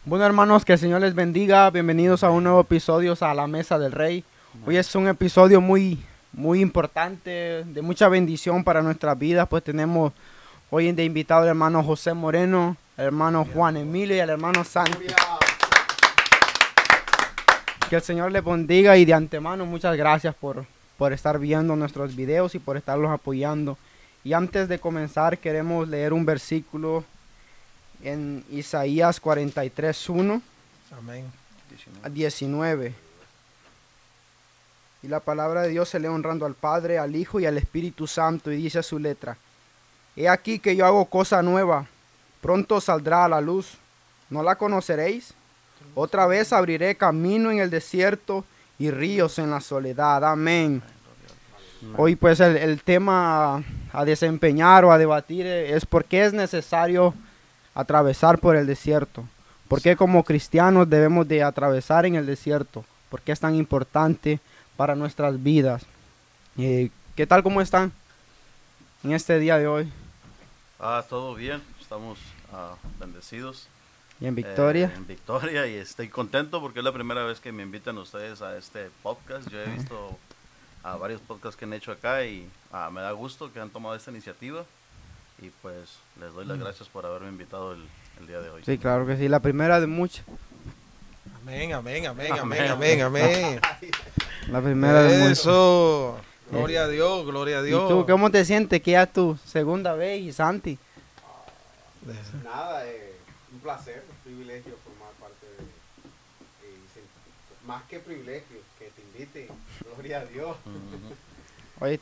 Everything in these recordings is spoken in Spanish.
Bueno, hermanos, que el Señor les bendiga. Bienvenidos a un nuevo episodio a la Mesa del Rey. Hoy es un episodio muy importante, de mucha bendición para nuestras vidas, pues tenemos hoy de invitado al hermano José Moreno, al hermano Juan Emilio y al hermano Santi. Que el Señor les bendiga y de antemano muchas gracias por estar viendo nuestros videos y por estarlos apoyando. Y antes de comenzar queremos leer un versículo en Isaías 43:1 Amén. 19. Y la palabra de Dios se lee honrando al Padre, al Hijo y al Espíritu Santo, y dice su letra: He aquí que yo hago cosa nueva, pronto saldrá a la luz, ¿no la conoceréis? Otra vez abriré camino en el desierto y ríos en la soledad. Amén. Hoy pues el tema a desempeñar o a debatir es por qué es necesario atravesar por el desierto. ¿Por qué como cristianos debemos de atravesar en el desierto? ¿Por qué es tan importante para nuestras vidas? ¿Qué tal, cómo están en este día de hoy? Todo bien, estamos bendecidos. ¿Y en victoria? En victoria, y estoy contento porque es la primera vez que me invitan ustedes a este podcast. Yo he visto varios podcasts que han hecho acá y me da gusto que han tomado esta iniciativa. Y pues les doy las gracias por haberme invitado el día de hoy. Sí, claro que sí, la primera de muchas. Amén, amén, amén, amén, amén, amén. La primera de muchas. Eso, gloria a Dios, gloria a Dios. ¿Y tú cómo te sientes que ya es tu segunda vez, y Santi? Nada, un placer, un privilegio formar parte más que privilegio, que te inviten, gloria a Dios. Hoy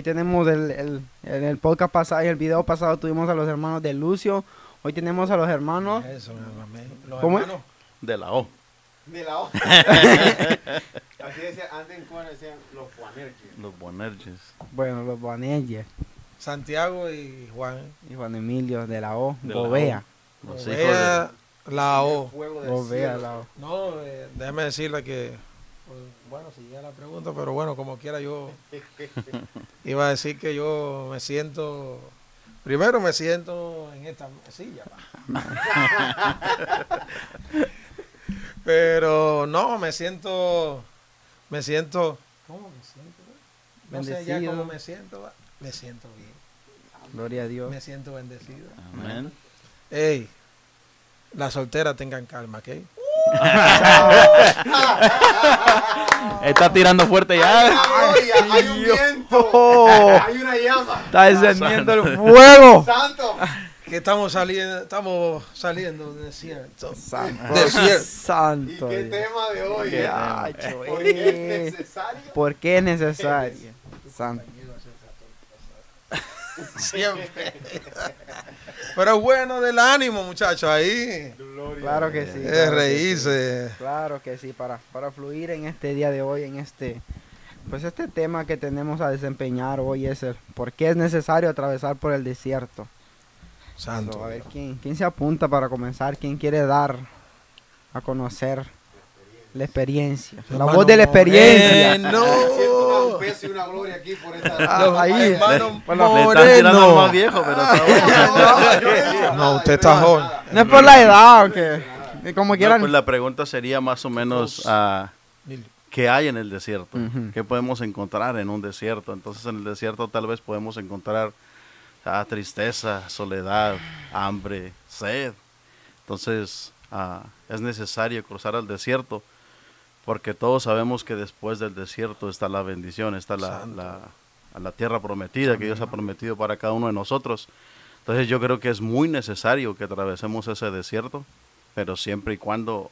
tenemos en el podcast pasado, en el video pasado tuvimos a los hermanos de Lucio. Hoy tenemos a los hermanos. Eso, amén. Los ¿Cómo es? hermanos De la O. De la hoja. Así decía, antes en Cuba decían los Juanerges. Los Bonerges. Bueno, los Bonelles Santiago y Juan. y Juan Emilio de la O, De la Gobea. Los Vea la O. Fuego del Gobea, cielo. la O. No, déjame decirle que, pues, bueno, si llega la pregunta, pero bueno, como quiera yo iba a decir que yo me siento, primero me siento en esta silla, pero no, me siento, ¿cómo me siento? No sé ya Bendecido. cómo me siento bien, Gloria a Dios. me siento bendecido. Amén. Ey, las solteras tengan calma, ¿ok? Está tirando fuerte ya. Hay un viento, Oh, hay una llama. está encendiendo el fuego. Santo. Que estamos saliendo del desierto. Santo. Desierto. ¿Y Santo. qué Dios. tema de hoy? Qué ¿eh? hacho, ¿Por qué es necesario? ¿Por qué es necesario? Santo. Siempre. Pero bueno del ánimo, muchachos, ahí. Gloria Claro a que Dios. sí. Es claro que reírse. sí. Claro que sí, para fluir en este día de hoy, pues este tema que tenemos a desempeñar hoy es el por qué es necesario atravesar por el desierto. Santo. A ver, ¿quién se apunta para comenzar? ¿Quién quiere dar a conocer la experiencia? La Hermano voz de la experiencia. Siento No. un peso y una gloria aquí por esta. Ahí. Hermano Le están tirando al Moreno. más viejo, pero está bueno. No, usted está joven. No es por la edad, ¿o qué? Como No, quieran. pues la pregunta sería más o menos ¿qué hay en el desierto? Ujú. ¿Qué podemos encontrar en un desierto? Entonces en el desierto tal vez podemos encontrar tristeza, soledad, hambre, sed. Entonces es necesario cruzar al desierto porque todos sabemos que después del desierto está la bendición, está la tierra prometida que Dios ha prometido para cada uno de nosotros. Entonces yo creo que es muy necesario que atravesemos ese desierto, pero siempre y cuando,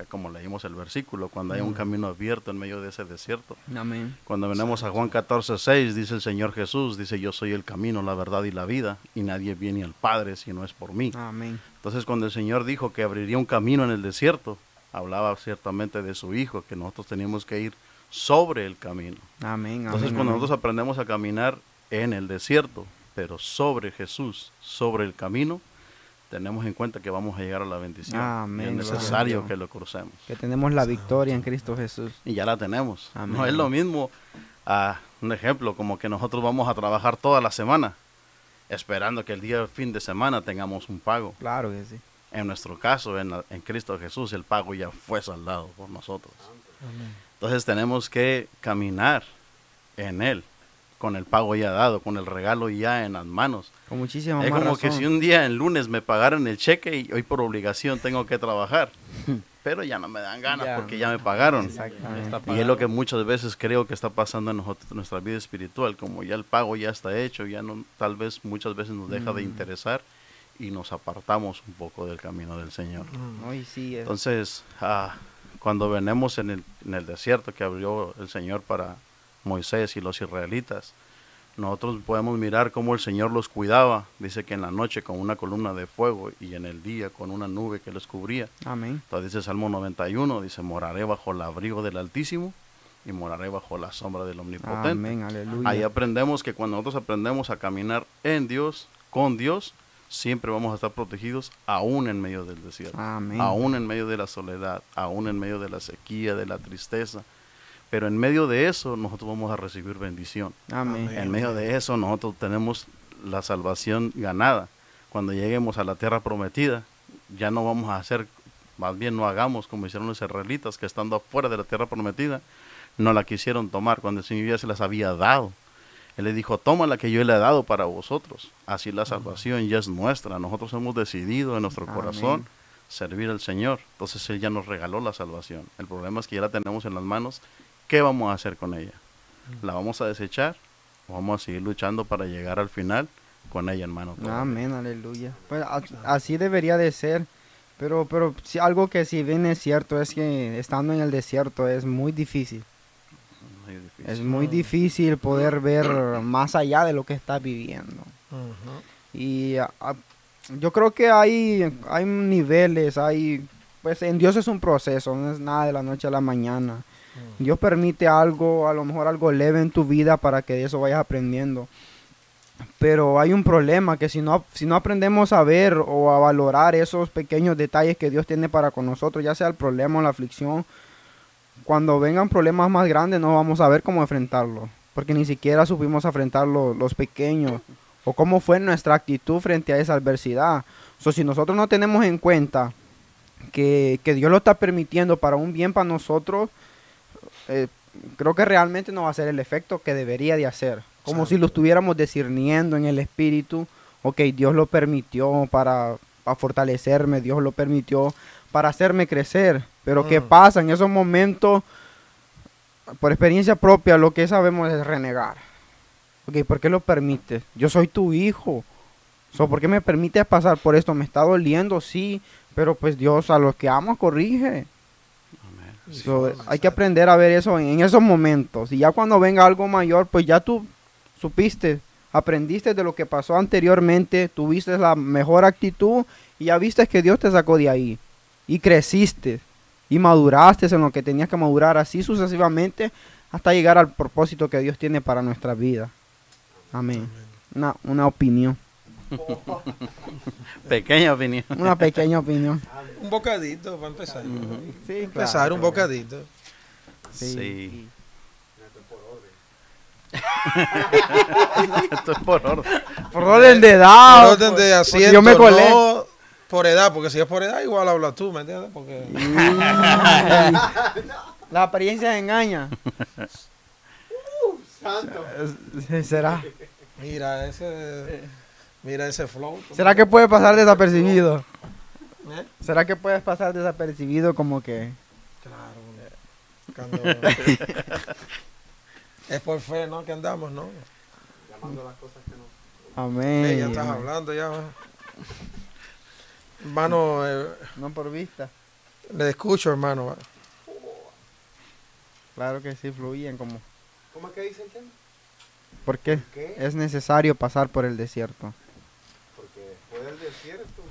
como leímos el versículo, cuando hay un camino abierto en medio de ese desierto. Amén. Cuando venimos a Juan 14:6, dice el Señor Jesús, dice: yo soy el camino, la verdad y la vida, y nadie viene al Padre si no es por mí. Amén. Entonces cuando el Señor dijo que abriría un camino en el desierto, hablaba ciertamente de su Hijo, que nosotros teníamos que ir sobre el camino. Amén. Entonces amén, cuando amén. nosotros aprendemos a caminar en el desierto, pero sobre Jesús, sobre el camino, tenemos en cuenta que vamos a llegar a la bendición. Amén, Y es gloria a necesario Dios. que lo crucemos. Que tenemos la victoria en Cristo Jesús. Y ya la tenemos. Amén. No es lo mismo, un ejemplo, como que nosotros vamos a trabajar toda la semana, esperando que el día fin de semana tengamos un pago. Claro que sí. En nuestro caso, en Cristo Jesús, el pago ya fue saldado por nosotros. Amén. Entonces tenemos que caminar en Él, con el pago ya dado, con el regalo ya en las manos. Con muchísima Es más como razón. que si un día el lunes me pagaran el cheque y hoy por obligación tengo que trabajar, pero ya no me dan ganas Ya. porque ya me pagaron. Exactamente. Y es lo que muchas veces creo que está pasando en nuestra vida espiritual, como ya el pago ya está hecho, ya no, tal vez muchas veces nos deja de interesar y nos apartamos un poco del camino del Señor. Hoy sí es. Entonces, cuando venimos en el desierto que abrió el Señor para Moisés y los israelitas, nosotros podemos mirar cómo el Señor los cuidaba. Dice que en la noche con una columna de fuego y en el día con una nube que los cubría. Amén. Entonces dice Salmo 91, dice, moraré bajo el abrigo del Altísimo y moraré bajo la sombra del Omnipotente. Amén, aleluya. Ahí aprendemos que cuando nosotros aprendemos a caminar en Dios, con Dios, siempre vamos a estar protegidos aún en medio del desierto, Amén. aún en medio de la soledad, aún en medio de la sequía, de la tristeza. Pero en medio de eso nosotros vamos a recibir bendición. Amén. Amén. En medio de eso nosotros tenemos la salvación ganada. Cuando lleguemos a la tierra prometida, ya no vamos a hacer, más bien no hagamos como hicieron los israelitas, que estando afuera de la tierra prometida, no la quisieron tomar cuando el Señor ya se las había dado. Él le dijo, toma la que yo le he dado para vosotros. Así la salvación ya es nuestra. Nosotros hemos decidido en nuestro Amén. corazón servir al Señor. Entonces Él ya nos regaló la salvación. El problema es que ya la tenemos en las manos. ¿Qué vamos a hacer con ella? ¿La vamos a desechar o vamos a seguir luchando para llegar al final con ella en mano? Amén, aleluya. Pues así debería de ser. Pero sí, algo que si bien es cierto es que estando en el desierto es muy difícil. Muy difícil. Es muy difícil poder ver más allá de lo que estás viviendo. Ujú. Y yo creo que hay niveles, pues en Dios es un proceso, no es nada de la noche a la mañana. Dios permite algo, a lo mejor algo leve en tu vida para que de eso vayas aprendiendo. Pero hay un problema que si no aprendemos a ver o a valorar esos pequeños detalles que Dios tiene para con nosotros, ya sea el problema o la aflicción, cuando vengan problemas más grandes no vamos a ver cómo enfrentarlos, porque ni siquiera supimos afrontar los pequeños o cómo fue nuestra actitud frente a esa adversidad. Si nosotros no tenemos en cuenta que Dios lo está permitiendo para un bien para nosotros, creo que realmente no va a ser el efecto que debería de hacer. Como si lo estuviéramos discerniendo en el espíritu. Ok, Dios lo permitió para fortalecerme, Dios lo permitió para hacerme crecer. Pero ¿qué pasa en esos momentos? Por experiencia propia, lo que sabemos es renegar. Ok, ¿por qué lo permites? Yo soy tu hijo. ¿Por qué me permites pasar por esto? Me está doliendo, sí, pero pues Dios a los que ama corrige. Hay que aprender a ver eso en esos momentos. Y ya cuando venga algo mayor, pues ya tú supiste, aprendiste de lo que pasó anteriormente, tuviste la mejor actitud y ya viste que Dios te sacó de ahí. Y creciste y maduraste en lo que tenías que madurar, así sucesivamente hasta llegar al propósito que Dios tiene para nuestra vida. Amén. Una opinión. Pequeña opinión. Una pequeña opinión. Un bocadito para empezar. Sí, Empezar claro. un bocadito. Sí. Neto, Esto es por orden. Por orden de edad. Por orden de porque asiento, yo me colé. no por edad, porque si es por edad igual hablas tú, ¿me entiendes? Porque La apariencia engaña. santo. ¿Será? mira ese flow. ¿Será que puede pasar desapercibido? ¿Eh? ¿Será que puedes pasar desapercibido como que... Claro. Cuando es por fe, ¿no? Que andamos, ¿no? Llamando las cosas que no. Amén. Ya estás hablando ya. Hermano, No por vista. le escucho, hermano. Va. Claro que sí, fluyen como... ¿Cómo es que dice el tema? ¿Por qué? ¿Qué? Es necesario pasar por el desierto. Porque después del desierto.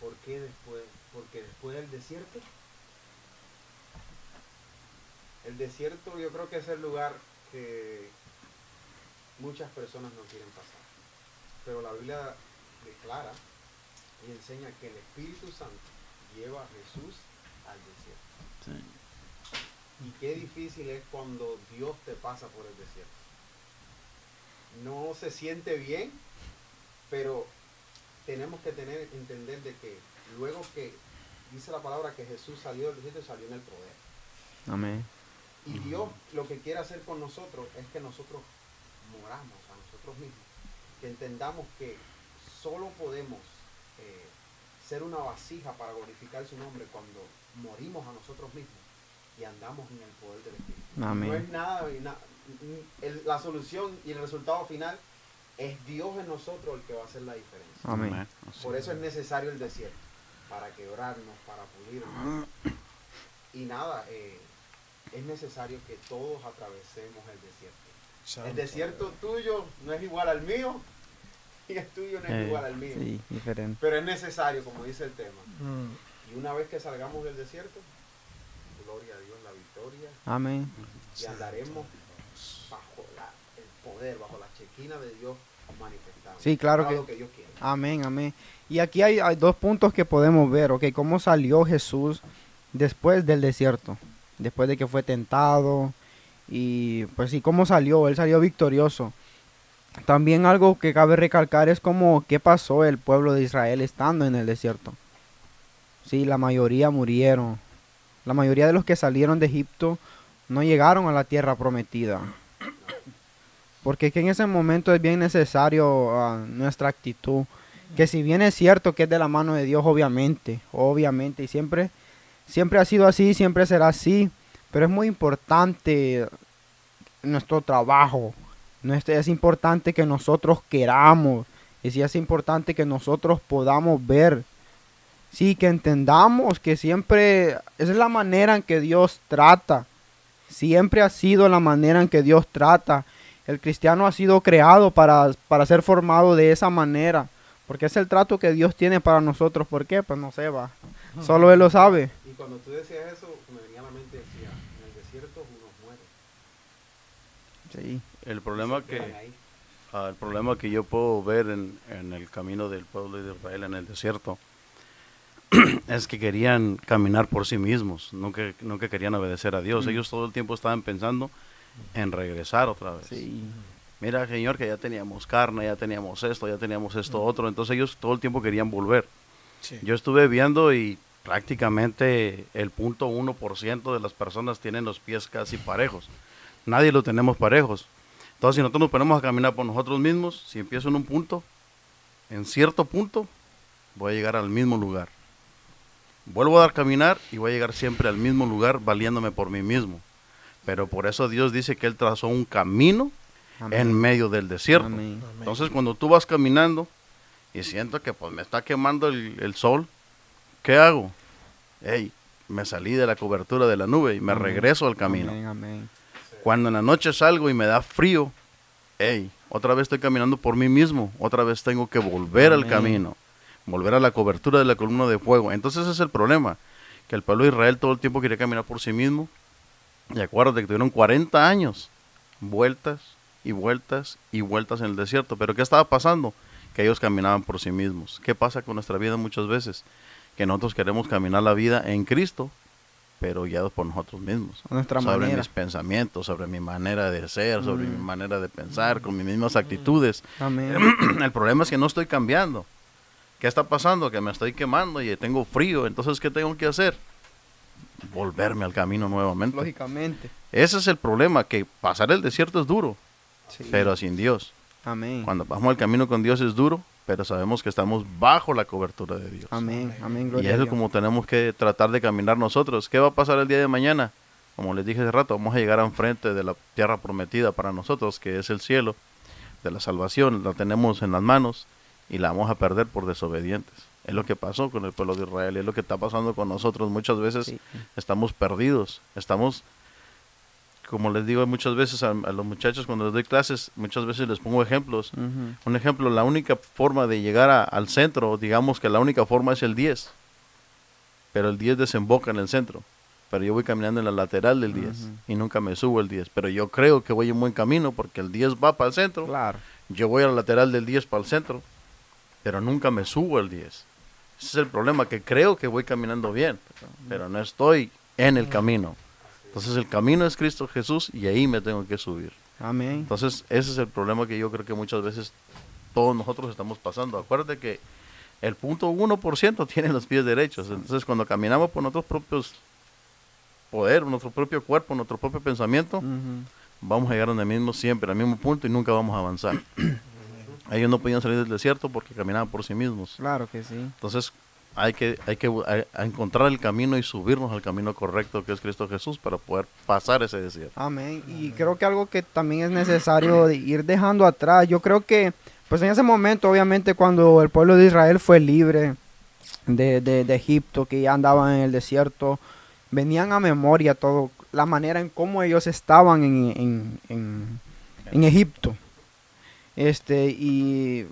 ¿Por qué después? Porque después del desierto. El desierto yo creo que es el lugar que muchas personas no quieren pasar. Pero la Biblia declara y enseña que el Espíritu Santo lleva a Jesús al desierto. Sí. Y qué difícil es cuando Dios te pasa por el desierto. No se siente bien, pero tenemos que entender de que luego que dice la palabra que Jesús salió del desierto, salió en el poder. Amén. Y Dios lo que quiere hacer con nosotros es que nosotros moramos a nosotros mismos. Que entendamos que solo podemos ser una vasija para glorificar su nombre cuando morimos a nosotros mismos y andamos en el poder del Espíritu. Amén. No es nada, la solución y el resultado final es Dios en nosotros el que va a hacer la diferencia. Amén. Por eso es necesario el desierto, para quebrarnos, para pulirnos. Y nada, es necesario que todos atravesemos el desierto. El desierto tuyo no es igual al mío y el tuyo no es igual al mío. Sí, diferente. Pero es necesario, como dice el tema. Y una vez que salgamos del desierto, gloria a Dios, la victoria. Amén. Y andaremos bajo el poder, bajo la chequina de Dios manifestada. Sí, claro para que- lo que Dios quiere. Amén, amén. Y aquí hay dos puntos que podemos ver, ¿ok? ¿Cómo salió Jesús después del desierto? Después de que fue tentado. Y pues sí, ¿cómo salió? Él salió victorioso. También algo que cabe recalcar es como qué pasó el pueblo de Israel estando en el desierto. Sí, la mayoría murieron. La mayoría de los que salieron de Egipto no llegaron a la tierra prometida. Porque es que en ese momento es bien necesario nuestra actitud. Que si bien es cierto que es de la mano de Dios, obviamente, y siempre ha sido así, siempre será así, pero es muy importante nuestro trabajo. Es importante que nosotros queramos, y sí es importante que nosotros podamos ver. Sí, que entendamos que siempre esa es la manera en que Dios trata. Siempre ha sido la manera en que Dios trata. El cristiano ha sido creado para ser formado de esa manera. Porque es el trato que Dios tiene para nosotros. ¿Por qué? Pues no sé, va. Solo Él lo sabe. Y cuando tú decías eso, me venía a la mente, decía, en el desierto uno muere. Sí. El problema Quedan que ahí. el problema que yo puedo ver en el camino del pueblo de Israel en el desierto es que querían caminar por sí mismos, nunca querían obedecer a Dios. Ellos todo el tiempo estaban pensando en regresar otra vez. Sí. Mira, Señor, que ya teníamos carne, ya teníamos esto otro. Entonces ellos todo el tiempo querían volver. Sí. Yo estuve viendo y prácticamente el 0.1% de las personas tienen los pies casi parejos. Nadie lo tenemos parejos. Entonces, si nosotros nos ponemos a caminar por nosotros mismos, si empiezo en un punto, en cierto punto, voy a llegar al mismo lugar. Vuelvo a dar caminar y voy a llegar siempre al mismo lugar valiéndome por mí mismo. Pero por eso Dios dice que Él trazó un camino Amén. en medio del desierto. Amén. Entonces, cuando tú vas caminando y siento que pues me está quemando el sol, ¿qué hago? Hey, me salí de la cobertura de la nube y me Amén. regreso al camino. Amén, amén. Cuando en la noche salgo y me da frío, hey, otra vez estoy caminando por mí mismo, otra vez tengo que volver al Amén. camino, volver a la cobertura de la columna de fuego. Entonces ese es el problema, que el pueblo de Israel todo el tiempo quería caminar por sí mismo. Y acuérdate que tuvieron 40 años, vueltas y vueltas y vueltas en el desierto. Pero ¿qué estaba pasando? Que ellos caminaban por sí mismos. ¿Qué pasa con nuestra vida muchas veces? Que nosotros queremos caminar la vida en Cristo, pero guiados por nosotros mismos. A nuestra sobre manera. mis pensamientos, sobre mi manera de ser, sobre mi manera de pensar, con mis mismas actitudes. Amén. El problema es que no estoy cambiando. ¿Qué está pasando? Que me estoy quemando y tengo frío. Entonces, ¿qué tengo que hacer? Volverme al camino nuevamente. Lógicamente. Ese es el problema, que pasar el desierto es duro, Sí. pero sin Dios. Amén. Cuando vamos al camino con Dios es duro, pero sabemos que estamos bajo la cobertura de Dios. Amén. Amén. Y Gloria a eso es Dios. como tenemos que tratar de caminar nosotros. ¿Qué va a pasar el día de mañana? Como les dije hace rato, vamos a llegar enfrente de la tierra prometida para nosotros, que es el cielo, de la salvación. La tenemos en las manos y la vamos a perder por desobedientes. Es lo que pasó con el pueblo de Israel, es lo que está pasando con nosotros. Muchas veces Sí. estamos perdidos, estamos, como les digo muchas veces a los muchachos cuando les doy clases, muchas veces les pongo ejemplos. Ujú. Un ejemplo, la única forma de llegar al centro, digamos que la única forma es el 10, pero el 10 desemboca en el centro, pero yo voy caminando en la lateral del 10 Ujú. y nunca me subo el 10, pero yo creo que voy en buen camino porque el 10 va para el centro, Claro. yo voy a la lateral del 10 para el centro, pero nunca me subo el 10. Ese es el problema, que creo que voy caminando bien, pero no estoy en el camino. Entonces el camino es Cristo Jesús y ahí me tengo que subir. Amén. Entonces ese es el problema que yo creo que muchas veces todos nosotros estamos pasando. Acuérdate que El 0.1% tiene los pies derechos. Entonces, cuando caminamos por nuestros propios poder, nuestro propio cuerpo, nuestro propio pensamiento, vamos a llegar donde mismo siempre, al mismo punto y nunca vamos a avanzar. Ellos no podían salir del desierto porque caminaban por sí mismos. Claro que sí. Entonces hay que encontrar el camino y subirnos al camino correcto que es Cristo Jesús para poder pasar ese desierto. Amén. Y creo que algo que también es necesario de ir dejando atrás, yo creo que pues en ese momento, obviamente, cuando el pueblo de Israel fue libre de Egipto, que ya andaban en el desierto, venían a memoria todo, la manera en cómo ellos estaban en Egipto. Y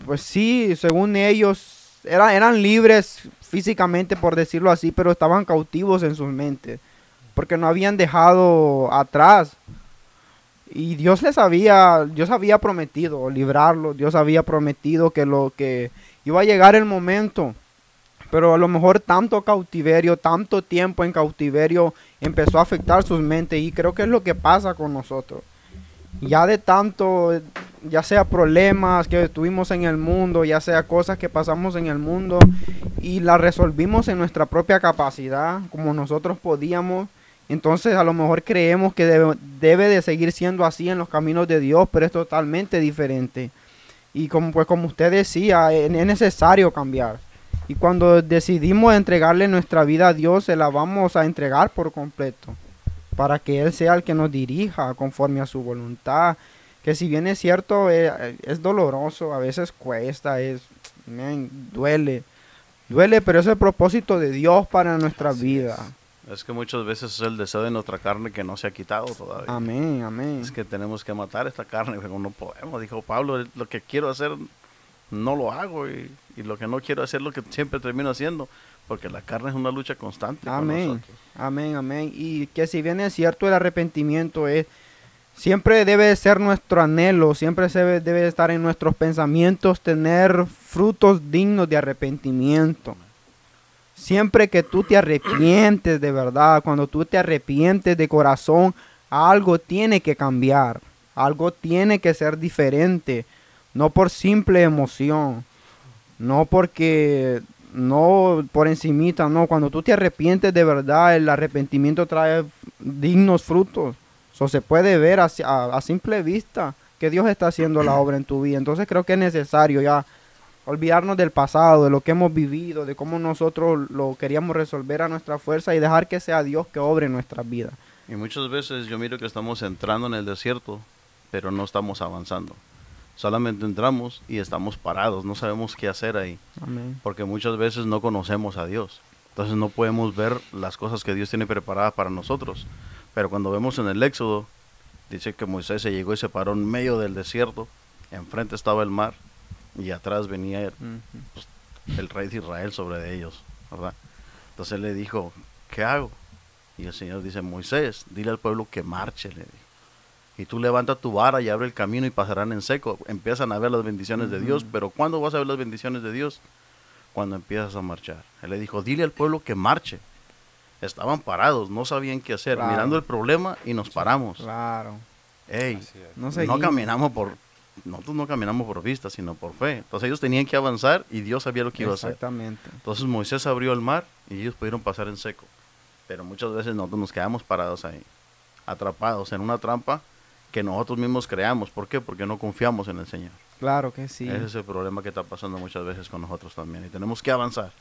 pues sí, según ellos, eran libres físicamente, por decirlo así, pero estaban cautivos en sus mentes, porque no habían dejado atrás. Y Dios había prometido librarlos, Dios había prometido que iba a llegar el momento, pero a lo mejor tanto cautiverio, tanto tiempo en cautiverio empezó a afectar sus mentes, y creo que es lo que pasa con nosotros. Ya de tanto, ya sea problemas que tuvimos en el mundo, ya sea cosas que pasamos en el mundo y las resolvimos en nuestra propia capacidad, como nosotros podíamos, entonces a lo mejor creemos que debe de seguir siendo así en los caminos de Dios, pero es totalmente diferente. Y como usted decía, es necesario cambiar. Y cuando decidimos entregarle nuestra vida a Dios, se la vamos a entregar por completo, para que Él sea el que nos dirija conforme a su voluntad. Que si bien es cierto, es doloroso, a veces cuesta, duele, pero es el propósito de Dios para nuestra vida. Es que muchas veces es el deseo de nuestra carne que no se ha quitado todavía. Amén, amén. Es que tenemos que matar esta carne, pero no podemos. Dijo Pablo, lo que quiero hacer no lo hago, y lo que no quiero hacer lo que siempre termino haciendo, porque la carne es una lucha constante. Amén, con nosotros. amén, amén. Y que si bien es cierto, el arrepentimiento siempre debe ser nuestro anhelo, siempre debe estar en nuestros pensamientos, tener frutos dignos de arrepentimiento. Siempre que tú te arrepientes de verdad, cuando tú te arrepientes de corazón, algo tiene que cambiar, algo tiene que ser diferente, no por simple emoción, no porque, no por encimita, no, cuando tú te arrepientes de verdad, el arrepentimiento trae dignos frutos. Eso se puede ver a simple vista que Dios está haciendo la obra en tu vida. Entonces creo que es necesario ya olvidarnos del pasado, de lo que hemos vivido, de cómo nosotros lo queríamos resolver a nuestra fuerza y dejar que sea Dios que obre en nuestras vidas. Y muchas veces yo miro que estamos entrando en el desierto, pero no estamos avanzando. Solamente entramos y estamos parados, no sabemos qué hacer ahí. Amén. Porque muchas veces no conocemos a Dios. Entonces no podemos ver las cosas que Dios tiene preparadas para nosotros. Pero cuando vemos en el Éxodo, dice que Moisés se llegó y se paró en medio del desierto, enfrente estaba el mar, y atrás venía el rey de Israel sobre ellos, ¿verdad? Entonces él le dijo, ¿qué hago? Y el Señor dice, Moisés, dile al pueblo que marche, le dijo. Y tú levanta tu vara y abre el camino y pasarán en seco. Empiezan a ver las bendiciones de Dios, pero ¿cuándo vas a ver las bendiciones de Dios? Cuando empiezas a marchar. Él le dijo, dile al pueblo que marche. Estaban parados, no sabían qué hacer, claro, mirando el problema y nos paramos. Claro. Ey, No caminamos nosotros no caminamos por vista, sino por fe. Entonces ellos tenían que avanzar y Dios sabía lo que iba a hacer. Exactamente. Entonces Moisés abrió el mar y ellos pudieron pasar en seco. Pero muchas veces nosotros nos quedamos parados ahí, atrapados en una trampa que nosotros mismos creamos. ¿Por qué? Porque no confiamos en el Señor. Claro que sí. Ese es el problema que está pasando muchas veces con nosotros también. Y tenemos que avanzar,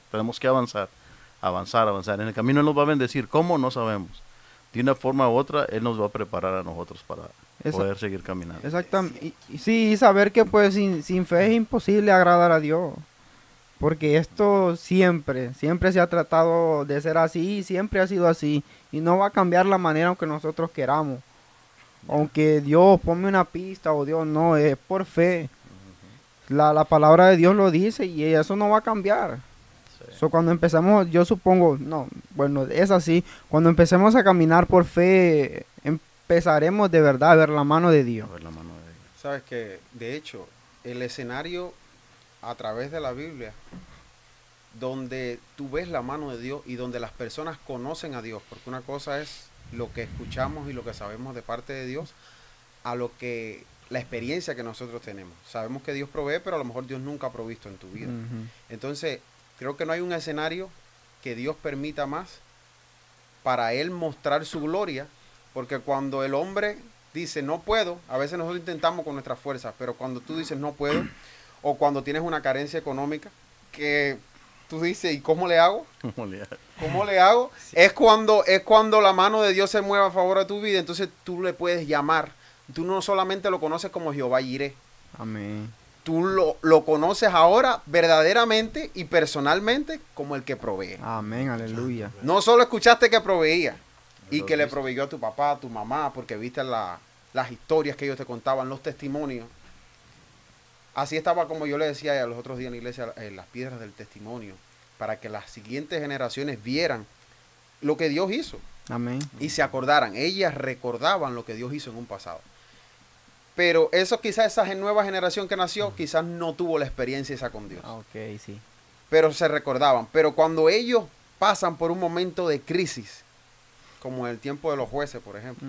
avanzar. En el camino Él nos va a bendecir. ¿Cómo? No sabemos. De una forma u otra, Él nos va a preparar a nosotros para poder seguir caminando. Exactamente. Y saber que pues sin fe es imposible agradar a Dios. Porque esto siempre se ha tratado de ser así, siempre ha sido así. Y no va a cambiar la manera aunque nosotros queramos. Aunque Dios ponme una pista o Dios no, es por fe. La palabra de Dios lo dice y eso no va a cambiar. So, cuando empezamos, yo supongo, es así, cuando empecemos a caminar por fe, empezaremos de verdad a ver la mano de Dios. Sabes que, de hecho, el escenario a través de la Biblia, donde tú ves la mano de Dios y donde las personas conocen a Dios, porque una cosa es lo que escuchamos y lo que sabemos de parte de Dios, a lo que la experiencia que nosotros tenemos. Sabemos que Dios provee, pero a lo mejor Dios nunca ha provisto en tu vida. Ujú. Entonces, creo que no hay un escenario que Dios permita más para Él mostrar su gloria, porque cuando el hombre dice no puedo, a veces nosotros intentamos con nuestras fuerzas, pero cuando tú dices no puedo, o cuando tienes una carencia económica, que tú dices, ¿y cómo le hago? ¿Cómo le hago? Sí. Es cuando la mano de Dios se mueve a favor de tu vida, entonces tú le puedes llamar. Tú no solamente lo conoces como Jehová Jireh. Amén. Tú lo conoces ahora verdaderamente y personalmente como el que provee. Amén, aleluya. No solo escuchaste que proveía y que le proveyó a tu papá, a tu mamá, porque viste las historias que ellos te contaban, los testimonios. Así estaba, como yo le decía a los otros días en la iglesia, las piedras del testimonio, para que las siguientes generaciones vieran lo que Dios hizo. Amén. Y se acordaran. Ellas recordaban lo que Dios hizo en un pasado. Pero eso quizás esa nueva generación que nació, quizás no tuvo la experiencia esa con Dios. Ok, sí. Pero se recordaban. Pero cuando ellos pasan por un momento de crisis, como el tiempo de los jueces, por ejemplo,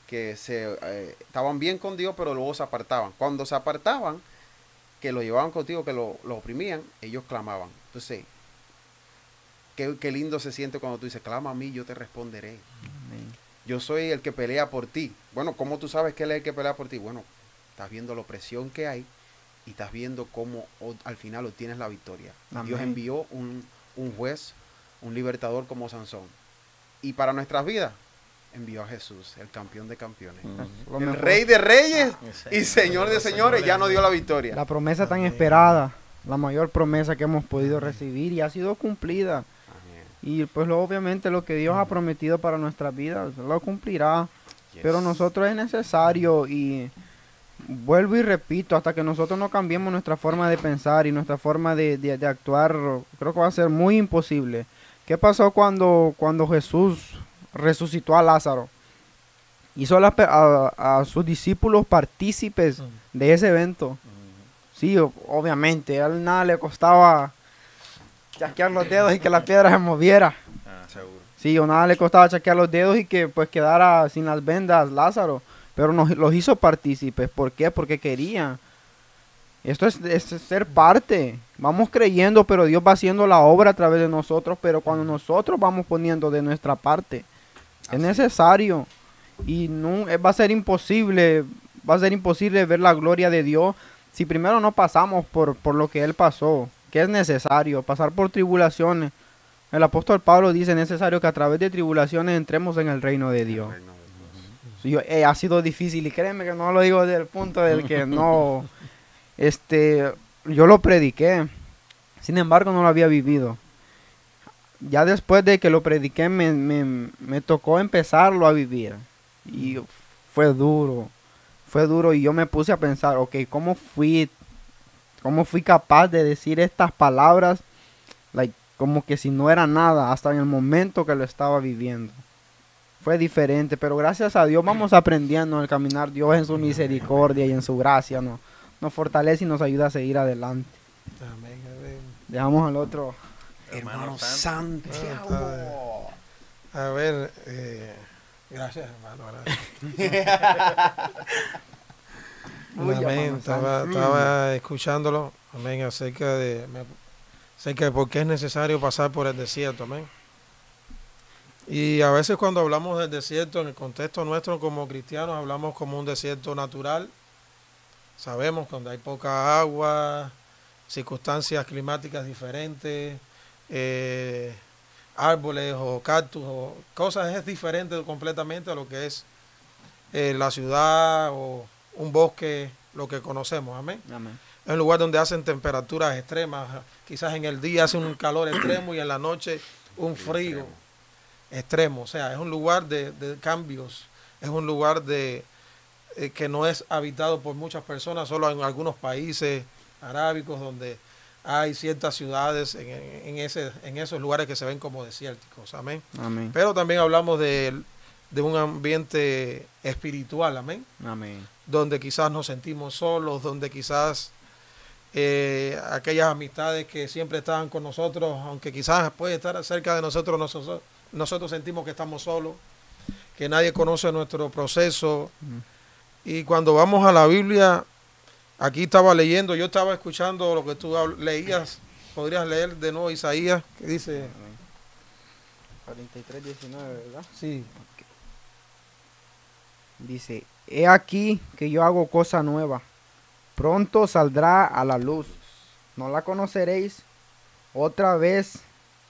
que estaban bien con Dios, pero luego se apartaban. Cuando se apartaban, que lo llevaban contigo, que lo oprimían, ellos clamaban. Entonces, qué lindo se siente cuando tú dices, clama a mí, yo te responderé. Amén. Yo soy el que pelea por ti. Bueno, ¿cómo tú sabes que Él es el que pelea por ti? Bueno, estás viendo la opresión que hay y estás viendo cómo al final obtienes la victoria. Dios envió un juez, un libertador como Sansón. Y para nuestras vidas, envió a Jesús, el campeón de campeones. El rey de reyes y señor de señores, ya nos dio la victoria. La promesa tan esperada, la mayor promesa que hemos podido recibir y ha sido cumplida. Y pues obviamente lo que Dios ha prometido para nuestras vidas lo cumplirá. Yes. Pero nosotros es necesario, y vuelvo y repito, hasta que nosotros no cambiemos nuestra forma de pensar y nuestra forma de actuar, creo que va a ser muy imposible. ¿Qué pasó cuando Jesús resucitó a Lázaro? Hizo a sus discípulos partícipes de ese evento. Sí, obviamente, a él nada le costaba chasquear los dedos y que la piedra se moviera. Seguro. Sí, o nada le costaba chasquear los dedos y que pues quedara sin las vendas Lázaro. Pero los hizo partícipes. ¿Por qué? Porque quería. Esto es ser parte. Vamos creyendo, pero Dios va haciendo la obra a través de nosotros. Pero cuando nosotros vamos poniendo de nuestra parte, es necesario. Y no va a ser imposible ver la gloria de Dios si primero no pasamos por lo que Él pasó. Que es necesario pasar por tribulaciones. El apóstol Pablo dice, es necesario que a través de tribulaciones entremos en el reino de Dios. Sí, ha sido difícil, y créeme que no lo digo desde el punto del que no, yo lo prediqué, sin embargo no lo había vivido. Ya después de que lo prediqué me tocó empezarlo a vivir, y fue duro, y yo me puse a pensar, ok, ¿cómo fui capaz de decir estas palabras, como que si no era nada, hasta en el momento que lo estaba viviendo? Fue diferente, pero gracias a Dios vamos aprendiendo el caminar. Dios en su misericordia y en su gracia nos fortalece y nos ayuda a seguir adelante. Amén, amén. Dejamos al otro hermano Santiago. A ver, gracias, hermano. Amén. Estaba escuchándolo, amén, acerca de por qué es necesario pasar por el desierto, amén. Y a veces cuando hablamos del desierto, en el contexto nuestro como cristianos, hablamos como un desierto natural. Sabemos donde hay poca agua, circunstancias climáticas diferentes, árboles o cactus o cosas, es diferente completamente a lo que es la ciudad o un bosque, lo que conocemos, amén. Amén. Es un lugar donde hacen temperaturas extremas, quizás en el día hace un calor extremo y en la noche un frío extremo. O sea, es un lugar de cambios, es un lugar que no es habitado por muchas personas, solo en algunos países arábicos donde hay ciertas ciudades en esos lugares que se ven como desérticos, amén. Amén. Pero también hablamos de un ambiente espiritual, amén. Amén. Donde quizás nos sentimos solos, donde quizás aquellas amistades que siempre estaban con nosotros, aunque quizás puede estar cerca de nosotros sentimos que estamos solos, que nadie conoce nuestro proceso, Y cuando vamos a la Biblia, aquí estaba leyendo, yo estaba escuchando lo que tú leías. Podrías leer de nuevo Isaías, que dice... 43:19, ¿verdad? Sí. Dice, he aquí que yo hago cosa nueva. Pronto saldrá a la luz. ¿No la conoceréis? Otra vez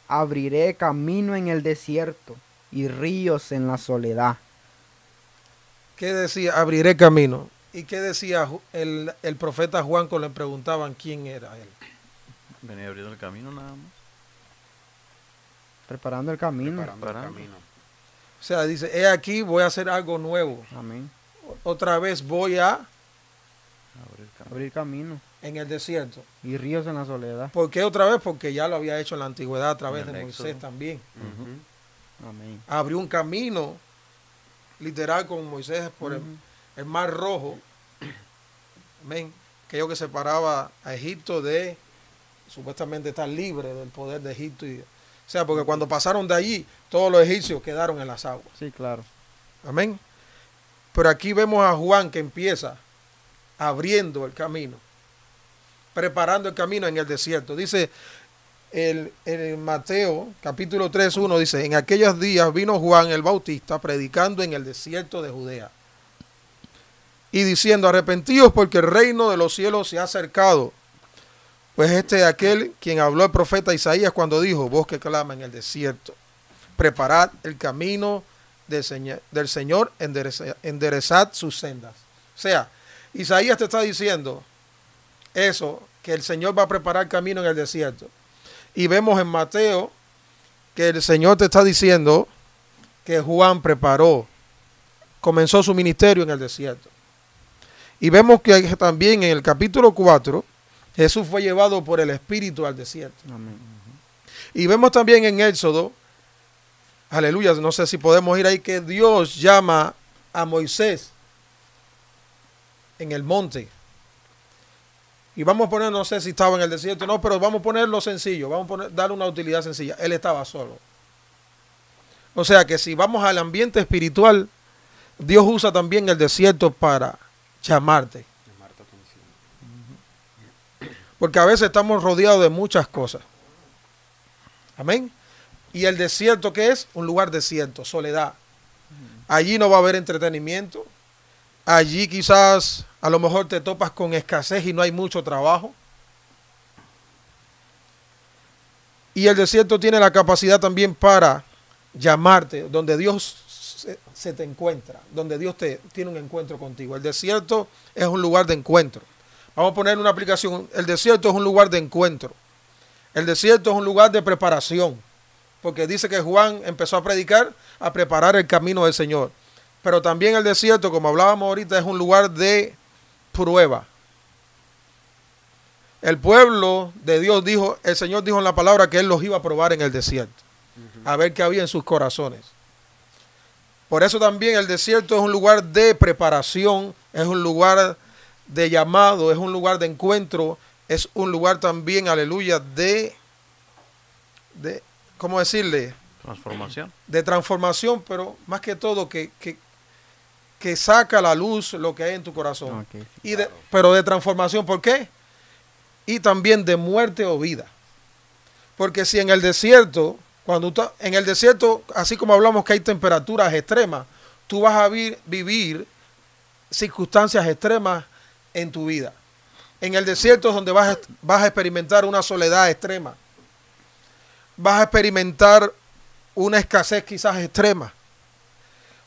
abriré camino en el desierto y ríos en la soledad. ¿Qué decía? Abriré camino. ¿Y qué decía el profeta Juan cuando le preguntaban quién era él? Venía abriendo el camino nada más. Preparando el camino. Preparando el camino. O sea, dice, he aquí, voy a hacer algo nuevo. Amén. Otra vez voy a Abrir camino. Abrir camino en el desierto. y ríos en la soledad. ¿Por qué otra vez? Porque ya lo había hecho en la antigüedad a través En de el Moisés Éxodo. también. Ujú. Amén. Abrió un camino literal con Moisés por el Mar Rojo. Amén. Aquello que separaba a Egipto de supuestamente estar libre del poder de Egipto. O sea, porque cuando pasaron de allí, todos los egipcios quedaron en las aguas. Sí, claro. Amén. Pero aquí vemos a Juan que empieza abriendo el camino, preparando el camino en el desierto. Dice el Mateo capítulo 3:1, dice, en aquellos días vino Juan el Bautista predicando en el desierto de Judea y diciendo, arrepentíos porque el reino de los cielos se ha acercado. Pues este es aquel quien habló el profeta Isaías cuando dijo, voz que clama en el desierto, preparad el camino del Señor, enderezad sus sendas. O sea, Isaías te está diciendo eso, que el Señor va a preparar camino en el desierto. Y vemos en Mateo que el Señor te está diciendo que Juan comenzó su ministerio en el desierto. Y vemos que también en el capítulo 4, Jesús fue llevado por el Espíritu al desierto. Amén. Y vemos también en Éxodo, aleluya, no sé si podemos ir ahí, que Dios llama a Moisés en el monte. Y vamos a poner, no sé si estaba en el desierto, no, pero vamos a ponerlo sencillo, darle una utilidad sencilla. Él estaba solo. O sea que si vamos al ambiente espiritual, Dios usa también el desierto para llamarte. Llamar tu atención. Porque a veces estamos rodeados de muchas cosas. Amén. Y el desierto, ¿qué es? Un lugar desierto, soledad. Allí no va a haber entretenimiento. Allí quizás a lo mejor te topas con escasez y no hay mucho trabajo. Y el desierto tiene la capacidad también para llamarte, donde Dios se te encuentra, donde Dios tiene un encuentro contigo. El desierto es un lugar de encuentro. Vamos a poner una aplicación. El desierto es un lugar de encuentro. El desierto es un lugar de preparación. Porque dice que Juan empezó a predicar, a preparar el camino del Señor. Pero también el desierto, como hablábamos ahorita, es un lugar de prueba. El pueblo de Dios dijo, el Señor dijo en la palabra que Él los iba a probar en el desierto. A ver qué había en sus corazones. Por eso también el desierto es un lugar de preparación, es un lugar de llamado, es un lugar de encuentro, es un lugar también, aleluya, de ¿cómo decirle? Transformación. De transformación, pero más que todo que saca a la luz lo que hay en tu corazón. Ok. Pero de transformación, ¿por qué? Y también de muerte o vida. Porque si en el desierto, en el desierto, así como hablamos que hay temperaturas extremas, tú vas a vivir circunstancias extremas en tu vida. En el desierto es donde vas a experimentar una soledad extrema. Vas a experimentar una escasez quizás extrema.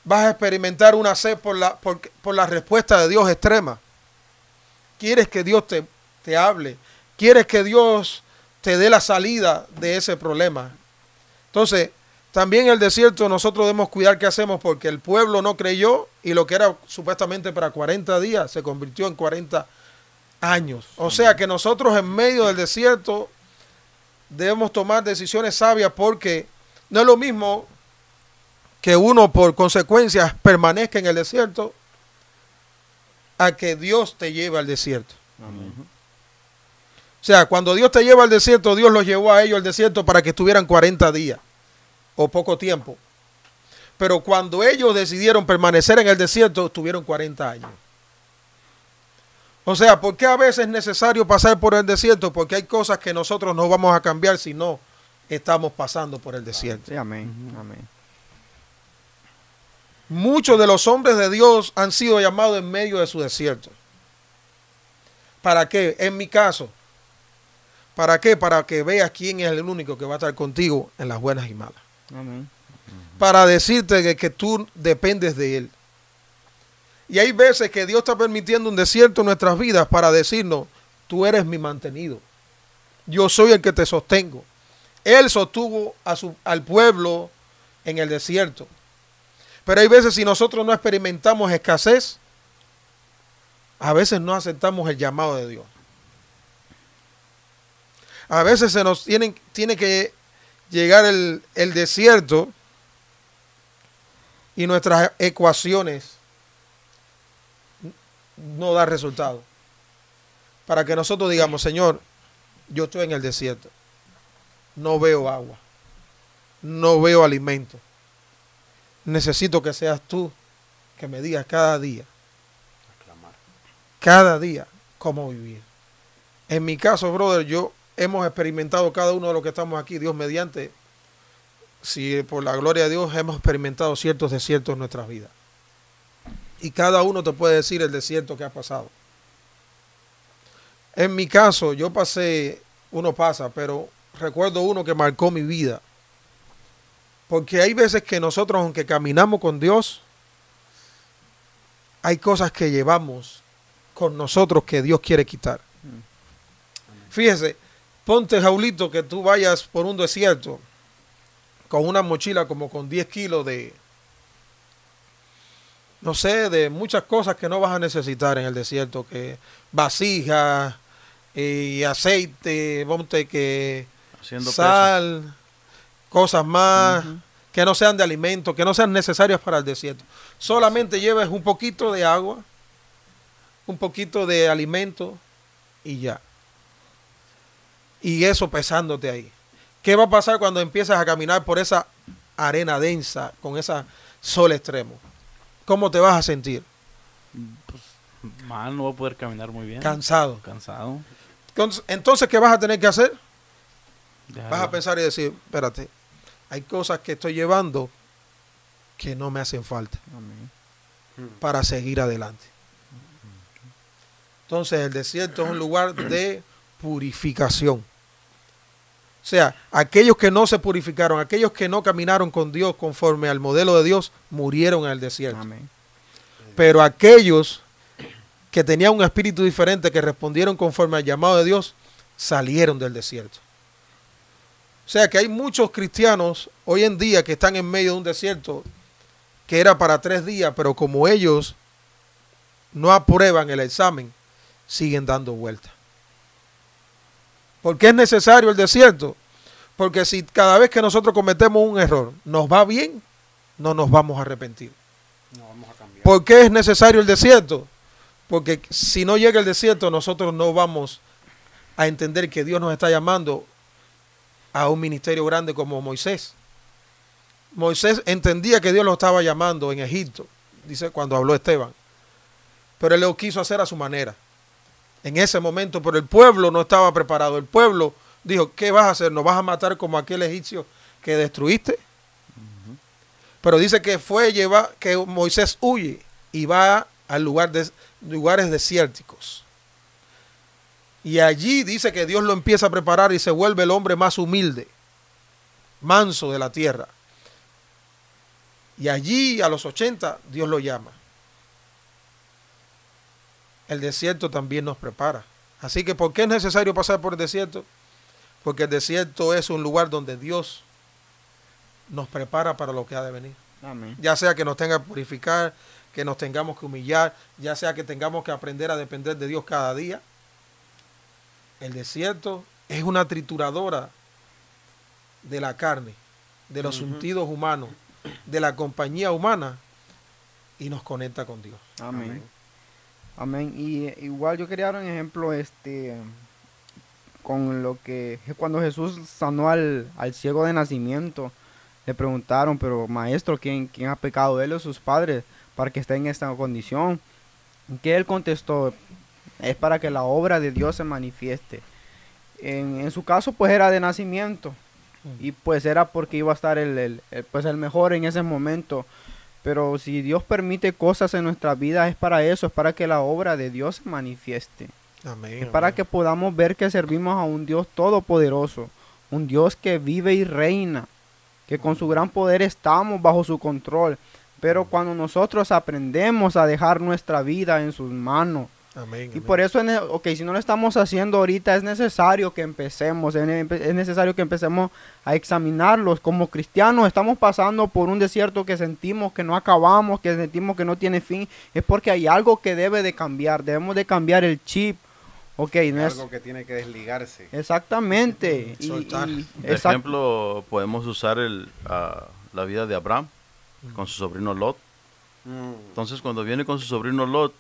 Vas a experimentar una sed por la respuesta de Dios extrema. Quieres que Dios te hable. Quieres que Dios te dé la salida de ese problema. Entonces, también en el desierto nosotros debemos cuidar qué hacemos, porque el pueblo no creyó y lo que era supuestamente para 40 días se convirtió en 40 años. O sea que nosotros en medio del desierto debemos tomar decisiones sabias, porque no es lo mismo que uno por consecuencias permanezca en el desierto a que Dios te lleve al desierto. Amén. O sea, cuando Dios te lleva al desierto, Dios los llevó a ellos al desierto para que estuvieran 40 días o poco tiempo. Pero cuando ellos decidieron permanecer en el desierto, estuvieron 40 años. O sea, ¿por qué a veces es necesario pasar por el desierto? Porque hay cosas que nosotros no vamos a cambiar si no estamos pasando por el desierto. Sí, amén. Amén. Muchos de los hombres de Dios han sido llamados en medio de su desierto. ¿Para qué? En mi caso. ¿Para qué? Para que veas quién es el único que va a estar contigo en las buenas y malas. Amén. Para decirte que tú dependes de Él. Y hay veces que Dios está permitiendo un desierto en nuestras vidas para decirnos, tú eres mi mantenido. Yo soy el que te sostengo. Él sostuvo al pueblo en el desierto. Pero hay veces si nosotros no experimentamos escasez, a veces no aceptamos el llamado de Dios. A veces se nos tiene que llegar el desierto y nuestras ecuaciones no dan resultado. Para que nosotros digamos, Señor, yo estoy en el desierto. No veo agua. No veo alimento. Necesito que seas tú que me digas cada día cómo vivir. En mi caso, brother, hemos experimentado cada uno de los que estamos aquí, Dios mediante, si por la gloria de Dios hemos experimentado ciertos desiertos en nuestras vidas. Y cada uno te puede decir el desierto que ha pasado. En mi caso, uno pasa, pero recuerdo uno que marcó mi vida. Porque hay veces que nosotros, aunque caminamos con Dios, hay cosas que llevamos con nosotros que Dios quiere quitar. Fíjese, ponte, Jaulito, que tú vayas por un desierto con una mochila como con 10 kilos de, no sé, de muchas cosas que no vas a necesitar en el desierto, que vasijas y aceite, ponte que Haciendo sal, cosas más, que no sean de alimento, que no sean necesarias para el desierto. Solamente lleves un poquito de agua, un poquito de alimento y ya. Y eso pesándote ahí. ¿Qué va a pasar cuando empiezas a caminar por esa arena densa, con ese sol extremo? ¿Cómo te vas a sentir? Pues, mal, no voy a poder caminar muy bien. Cansado. Cansado. Entonces, ¿qué vas a tener que hacer? Dejarlo. Vas a pensar y decir, espérate, hay cosas que estoy llevando que no me hacen falta Amén. para seguir adelante. Entonces, el desierto es un lugar de purificación. O sea, aquellos que no se purificaron, aquellos que no caminaron con Dios conforme al modelo de Dios, murieron en el desierto. Amén. Pero aquellos que tenían un espíritu diferente, que respondieron conforme al llamado de Dios, salieron del desierto. O sea que hay muchos cristianos hoy en día que están en medio de un desierto que era para 3 días, pero como ellos no aprueban el examen, siguen dando vueltas. ¿Por qué es necesario el desierto? Porque si cada vez que nosotros cometemos un error nos va bien, no nos vamos a arrepentir. No vamos a cambiar. ¿Por qué es necesario el desierto? Porque si no llega el desierto, nosotros no vamos a entender que Dios nos está llamando a un ministerio grande como Moisés. Moisés entendía que Dios lo estaba llamando en Egipto, dice cuando habló Esteban. Pero él lo quiso hacer a su manera. En ese momento, pero el pueblo no estaba preparado. El pueblo dijo, ¿qué vas a hacer? ¿Nos vas a matar como aquel egipcio que destruiste? Pero dice que que Moisés huye y va al lugares desérticos. Y allí dice que Dios lo empieza a preparar y se vuelve el hombre más humilde, manso de la tierra. Y allí a los 80 Dios lo llama. El desierto también nos prepara. Así que, ¿por qué es necesario pasar por el desierto? Porque el desierto es un lugar donde Dios nos prepara para lo que ha de venir. Amén. Ya sea que nos tenga que purificar, que nos tengamos que humillar, ya sea que tengamos que aprender a depender de Dios cada día. El desierto es una trituradora de la carne, de los sentidos humanos, de la compañía humana, y nos conecta con Dios. Amén. Amén. Y igual yo quería dar un ejemplo con lo que cuando Jesús sanó al ciego de nacimiento, le preguntaron, pero maestro, ¿quién ha pecado, él o sus padres para que esté en esta condición? Que él contestó, es para que la obra de Dios se manifieste. En su caso pues era de nacimiento y pues era porque iba a estar pues el mejor en ese momento. Pero si Dios permite cosas en nuestra vida es para eso, es para que la obra de Dios se manifieste. Amén. Es para amén. que podamos ver que servimos a un Dios todopoderoso, un Dios que vive y reina, que con su gran poder estamos bajo su control. Pero cuando nosotros aprendemos a dejar nuestra vida en sus manos, Amén, y amén. por eso, ok, si no lo estamos haciendo ahorita, es necesario que empecemos, es necesario que empecemos a examinarlos. Como cristianos estamos pasando por un desierto que sentimos que no acabamos, que sentimos que no tiene fin, es porque hay algo que debe de cambiar, debemos de cambiar el chip. Ok, no es Algo que tiene que desligarse. exactamente. Soltar. De ejemplo, podemos usar la vida de Abraham con su sobrino Lot. Entonces, cuando viene con su sobrino Lot,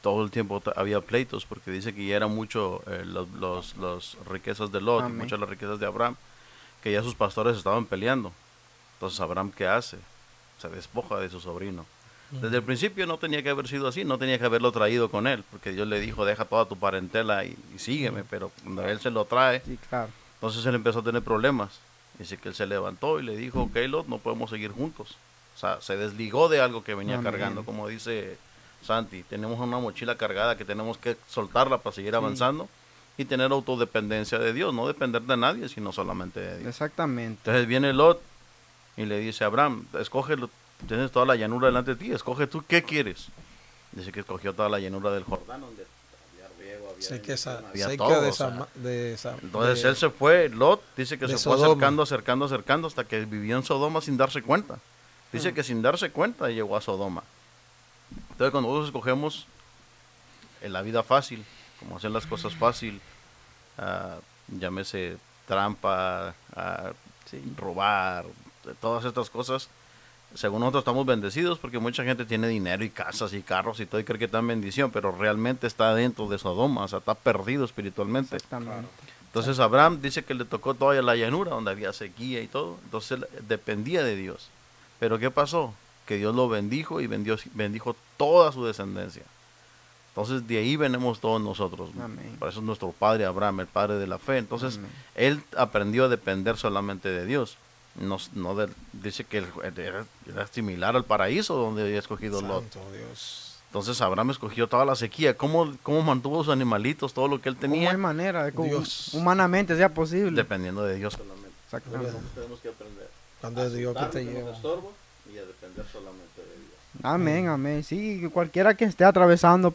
todo el tiempo había pleitos, porque dice que ya era mucho los riquezas de Lot, y Amén. muchas las riquezas de Abraham, que ya sus pastores estaban peleando. Entonces, Abraham, ¿qué hace? Se despoja de su sobrino. Desde el principio no tenía que haber sido así, no tenía que haberlo traído con él, porque Dios le dijo, deja toda tu parentela y sígueme, pero cuando él se lo trae, Sí, claro. entonces él empezó a tener problemas. Dice que él se levantó y le dijo, ok, Lot, no podemos seguir juntos. O sea, se desligó de algo que venía Amén. cargando, como dice Santi, tenemos una mochila cargada que tenemos que soltarla para seguir avanzando y tener autodependencia de Dios, no depender de nadie, sino solamente de Dios. Exactamente. Entonces viene Lot y le dice a Abraham, escoge, tienes toda la llanura delante de ti, escoge tú qué quieres. Dice que escogió toda la llanura del Jordán, donde había riego, había Sé que bendición, había cerca todo, de o sea. Entonces él se fue, Lot dice que de se fue Sodoma. acercando hasta que vivió en Sodoma sin darse cuenta. Dice que sin darse cuenta llegó a Sodoma. Entonces cuando nosotros escogemos la vida fácil, como hacer las cosas fácil, llámese trampa, robar, todas estas cosas, según nosotros estamos bendecidos porque mucha gente tiene dinero y casas y carros y todo y cree que está en bendición, pero realmente está dentro de Sodoma, o sea, está perdido espiritualmente. Exactamente. Entonces Abraham dice que le tocó toda la llanura donde había sequía y todo, entonces él dependía de Dios. Pero ¿qué pasó? Que Dios lo bendijo y bendijo toda su descendencia. Entonces de ahí venimos todos nosotros. Amén. Por eso es nuestro padre Abraham, el padre de la fe. Entonces Amén. él aprendió a depender solamente de Dios. Dice que era similar al paraíso donde había escogido Lot. Santo Dios. Entonces Abraham escogió toda la sequía. ¿Cómo mantuvo sus animalitos, todo lo que él ¿Cómo hay tenía? manera de que Dios. humanamente sea posible? Dependiendo de Dios solamente. Exactamente. Entonces tenemos que aprender Cuando es Dios que te que lleva. nos estorba y a depender solamente de Dios. Amén, amén. Sí, que cualquiera que esté atravesando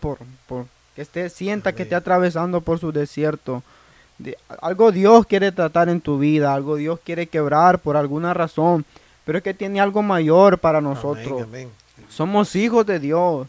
sienta que Amén. esté atravesando por su desierto, algo Dios quiere tratar en tu vida, algo Dios quiere quebrar por alguna razón, pero es que tiene algo mayor para nosotros. Amén, amén. Somos hijos de Dios.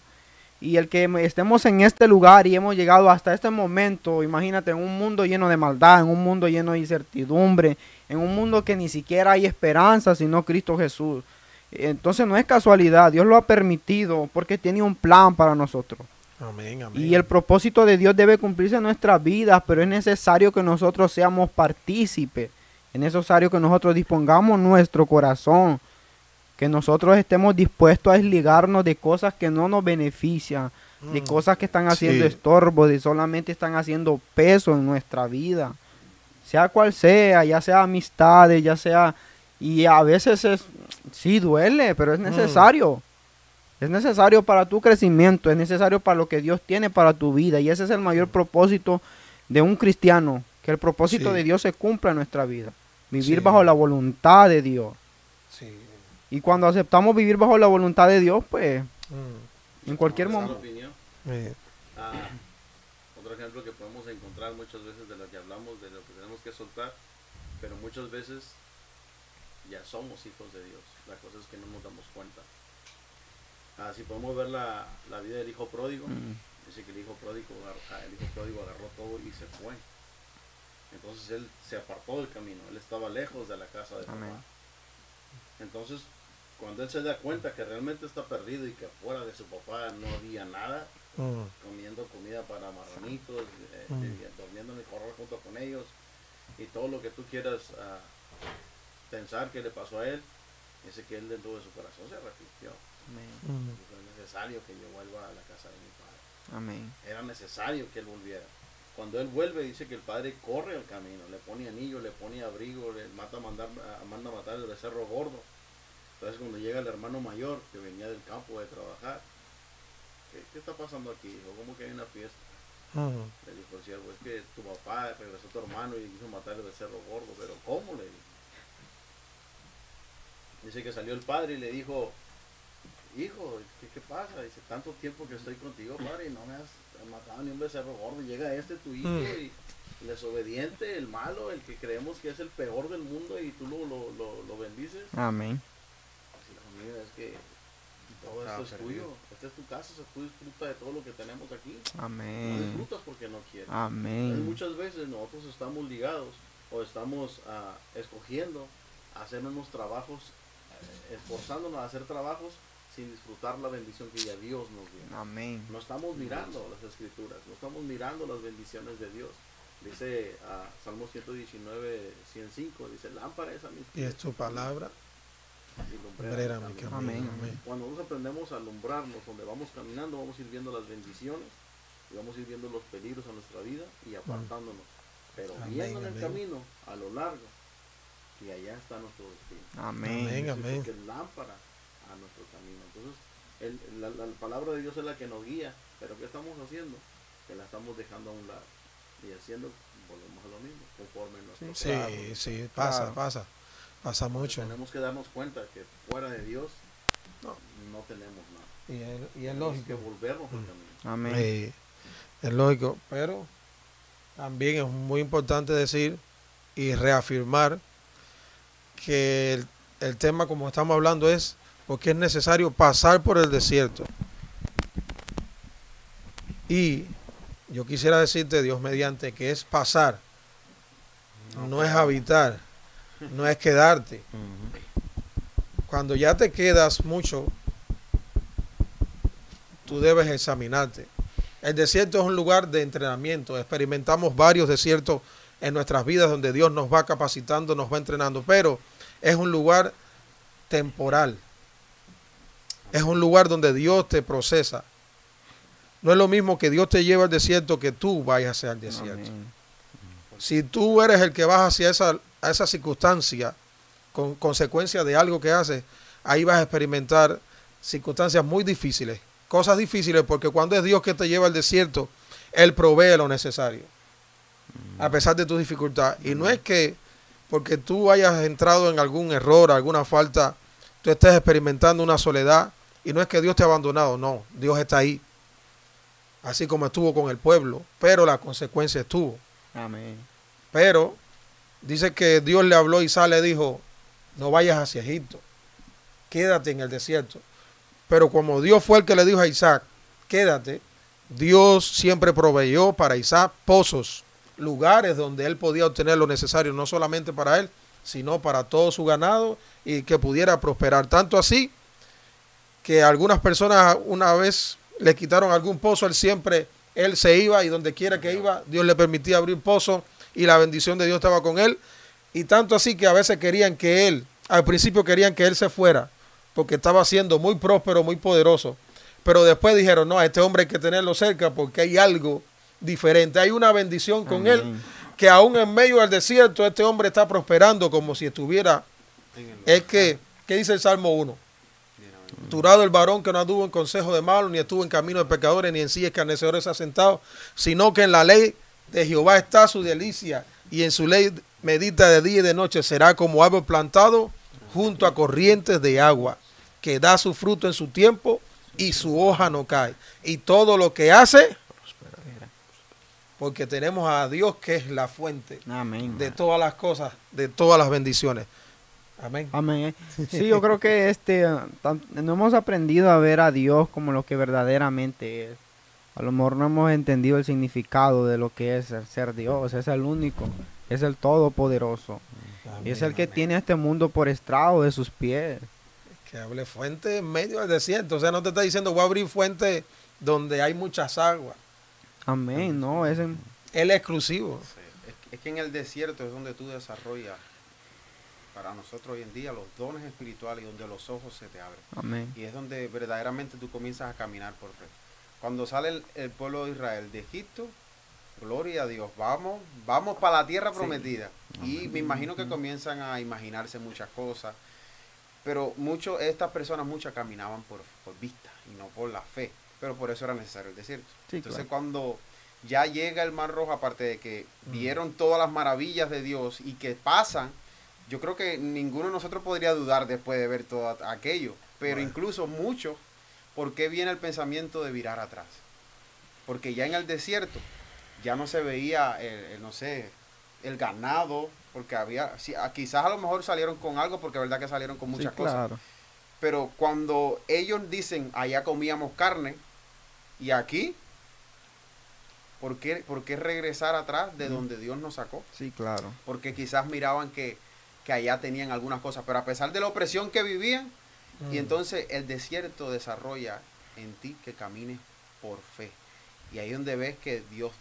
Y el que estemos en este lugar y hemos llegado hasta este momento, imagínate, en un mundo lleno de maldad, en un mundo lleno de incertidumbre, en un mundo que ni siquiera hay esperanza sino Cristo Jesús. Entonces no es casualidad, Dios lo ha permitido porque tiene un plan para nosotros. Amén, amén. Y el propósito de Dios debe cumplirse en nuestras vidas, pero es necesario que nosotros seamos partícipes. Es necesario que nosotros dispongamos nuestro corazón, que nosotros estemos dispuestos a desligarnos de cosas que no nos benefician, de cosas que están haciendo Sí. estorbo, de solamente están haciendo peso en nuestra vida. Sea cual sea, ya sea amistades, ya sea... Y a veces sí duele, pero es necesario. Es necesario para tu crecimiento, es necesario para lo que Dios tiene para tu vida. Y ese es el mayor propósito de un cristiano, que el propósito Sí. de Dios se cumpla en nuestra vida. Vivir Sí. bajo la voluntad de Dios. Sí. Y cuando aceptamos vivir bajo la voluntad de Dios, pues en cualquier Esa es la momento... opinión. Eh, Otro ejemplo que podemos encontrar muchas veces de lo que hablamos, de lo que tenemos que soltar, pero muchas veces ya somos hijos de Dios. La cosa es que no nos damos cuenta. Si podemos ver la vida del hijo pródigo, dice que el hijo pródigo agarró todo y se fue. Entonces él se apartó del camino, él estaba lejos de la casa de Amén. papá. Entonces, cuando él se da cuenta que realmente está perdido y que fuera de su papá no había nada, comiendo comida para marranitos, durmiendo en el corral junto con ellos, y todo lo que tú quieras pensar que le pasó a él, dice que él dentro de su corazón se arrepintió. Dijo, es necesario que yo vuelva a la casa de mi padre. Amén. Era necesario que él volviera. Cuando él vuelve, dice que el padre corre al camino, le pone anillo, le pone abrigo, le manda a matar el becerro gordo. Entonces cuando llega el hermano mayor, que venía del campo de trabajar, ¿qué está pasando aquí? Dijo, ¿cómo que hay una fiesta? Le dijo el siervo, es que tu papá regresó a tu hermano y quiso matar el becerro gordo, pero ¿cómo? Le dijo. Dice que salió el padre y le dijo, hijo, ¿qué pasa? Dice, tanto tiempo que estoy contigo, padre, y no me has matado ni un becerro gordo. Llega tu hijo, y desobediente, el malo, el que creemos que es el peor del mundo, y tú lo bendices. Amén. Hijo mío, es que todo esto es tuyo. Esta es tu casa, tú disfruta de todo lo que tenemos aquí. No Amén. disfrutas porque no quieres. Entonces, Amén. muchas veces nosotros estamos ligados o estamos escogiendo hacer unos trabajos, esforzándonos a hacer trabajos sin disfrutar la bendición que ya Dios nos dio. Amén. No estamos mirando las escrituras, no estamos mirando las bendiciones de Dios. Dice Salmo 119, 105, dice, lámpara es a mis Y pies es tu palabra. y Lumbrera mi camino. camino. Amén. Amén. Cuando nosotros aprendemos a alumbrarnos, donde vamos caminando, vamos a ir viendo las bendiciones y vamos a ir viendo los peligros a nuestra vida y apartándonos. Pero Amén, viendo en el amén. camino a lo largo, y allá está nuestro destino. Amén. Amén. Amén. Que es lámpara a nuestro camino. Entonces, la palabra de Dios es la que nos guía, pero ¿qué estamos haciendo? Que la estamos dejando a un lado y haciendo, volvemos a lo mismo, conforme nuestro Sí, pecado. sí, pasa, Claro. pasa mucho. Tenemos que darnos cuenta que fuera de Dios No. no tenemos nada. Y es Tenemos que lógico. volvernos al camino. Amén. Es lógico, pero también es muy importante decir y reafirmar que el tema, como estamos hablando, es porque es necesario pasar por el desierto. Y yo quisiera decirte, Dios mediante, que es pasar, no es habitar, no es quedarte. Cuando ya te quedas mucho, tú debes examinarte. El desierto es un lugar de entrenamiento. Experimentamos varios desiertos en nuestras vidas donde Dios nos va capacitando, nos va entrenando, pero es un lugar temporal. Es un lugar donde Dios te procesa. No es lo mismo que Dios te lleve al desierto que tú vayas hacia el desierto. Amén. Si tú eres el que vas hacia esa circunstancia con consecuencia de algo que haces, ahí vas a experimentar circunstancias muy difíciles, cosas difíciles, porque cuando es Dios que te lleva al desierto, Él provee lo necesario, a pesar de tu dificultad. Y no es que porque tú hayas entrado en algún error, alguna falta, tú estés experimentando una soledad, y no es que Dios te ha abandonado, no, Dios está ahí, así como estuvo con el pueblo, pero la consecuencia estuvo. Amén. Pero dice que Dios le habló y le dijo, no vayas hacia Egipto, quédate en el desierto. Pero como Dios fue el que le dijo a Isaac, quédate, Dios siempre proveyó para Isaac pozos, lugares donde él podía obtener lo necesario, no solamente para él, sino para todo su ganado y que pudiera prosperar. Tanto así que algunas personas una vez le quitaron algún pozo, él se iba, y donde quiera que iba, Dios le permitía abrir pozos y la bendición de Dios estaba con él. Y tanto así que a veces al principio querían que él se fuera, porque estaba siendo muy próspero, muy poderoso. Pero después dijeron, no, a este hombre hay que tenerlo cerca porque hay algo diferente. Hay una bendición con Amén. él, que aún en medio del desierto este hombre está prosperando como si estuviera. ¿Qué dice el Salmo 1? Turado el varón que no anduvo en consejo de malos, ni estuvo en camino de pecadores, ni en sillas escarnecedores ha sentado, sino que en la ley de Jehová está su delicia, y en su ley medita de día y de noche. Será como árbol plantado junto a corrientes de agua, que da su fruto en su tiempo y su hoja no cae. Y todo lo que hace, porque tenemos a Dios que es la fuente Amén. de todas las cosas, de todas las bendiciones. Amén. Amén. Sí, yo creo que no hemos aprendido a ver a Dios como lo que verdaderamente es. A lo mejor no hemos entendido el significado de lo que es el ser Dios. Es el único, es el todopoderoso. Amén. Y es el que tiene a este mundo por estrado de sus pies. Que hable fuente en medio del desierto. O sea, no te está diciendo voy a abrir fuente donde hay muchas aguas. Amén, no, es Él es exclusivo. Sí, es que en el desierto es donde tú desarrollas para nosotros hoy en día los dones espirituales y donde los ojos se te abren. amén. Y es donde verdaderamente tú comienzas a caminar por fe. Cuando sale el pueblo de Israel de Egipto, gloria a Dios, vamos para la tierra prometida. Y me imagino que comienzan a imaginarse muchas cosas, pero estas personas muchas caminaban por vista y no por la fe, pero por eso era necesario el desierto. Sí, Entonces claro. cuando ya llega el Mar Rojo, aparte de que vieron todas las maravillas de Dios y que pasan, yo creo que ninguno de nosotros podría dudar después de ver todo aquello, pero incluso muchos, ¿por qué viene el pensamiento de virar atrás? Porque ya en el desierto ya no se veía, no sé, el ganado, porque quizás a lo mejor salieron con algo, porque es verdad que salieron con muchas Sí, cosas. claro. Pero cuando ellos dicen, allá comíamos carne, y aquí, ¿por qué regresar atrás de donde Dios nos sacó? Sí, claro. Porque quizás miraban que allá tenían algunas cosas, pero a pesar de la opresión que vivían, y entonces el desierto desarrolla en ti que camines por fe. Y ahí donde ves que Dios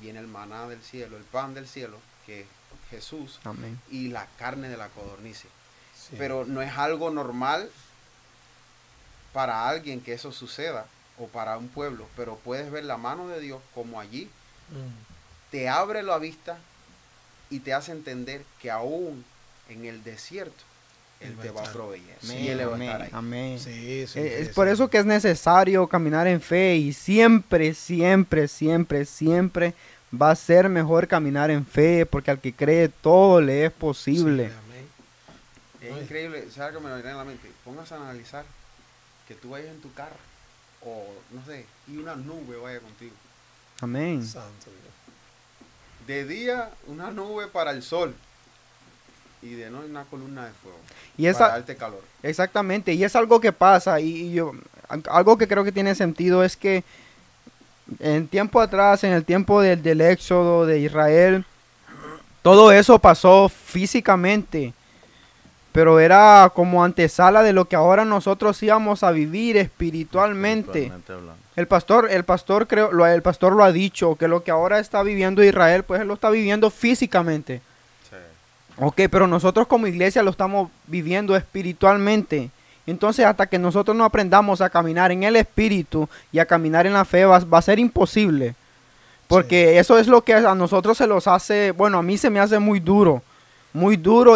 viene el maná del cielo, el pan del cielo, que es Jesús, Amén. y la carne de la codornice. Sí. Pero no es algo normal para alguien que eso suceda, o para un pueblo, pero puedes ver la mano de Dios como allí te abre la vista y te hace entender que aún en el desierto Él te va a proveer. Amén, Y Él va a amén, estar ahí. amén. Sí, sí, Es sí, por sí. eso que es necesario caminar en fe y siempre, siempre, siempre, siempre va a ser mejor caminar en fe, porque al que cree todo le es posible. Sí, amén. Es increíble, ¿sabes qué me viene en la mente? Póngase a analizar que tú vayas en tu carro, o no sé, y una nube vaya contigo. Amén. Santo Dios. De día, una nube para el sol, y de noche una columna de fuego Y esa, para darte calor. exactamente, y es algo que pasa, algo que creo que tiene sentido es que en tiempo atrás, en el tiempo del éxodo de Israel, todo eso pasó físicamente, pero era como antesala de lo que ahora nosotros íbamos a vivir espiritualmente. Hablando. El pastor lo ha dicho, que lo que ahora está viviendo Israel, pues él lo está viviendo físicamente. Sí. Ok, pero nosotros como iglesia lo estamos viviendo espiritualmente. Entonces, hasta que nosotros no aprendamos a caminar en el espíritu y a caminar en la fe, va a ser imposible. Porque eso es lo que a nosotros se los hace, bueno, a mí se me hace muy duro,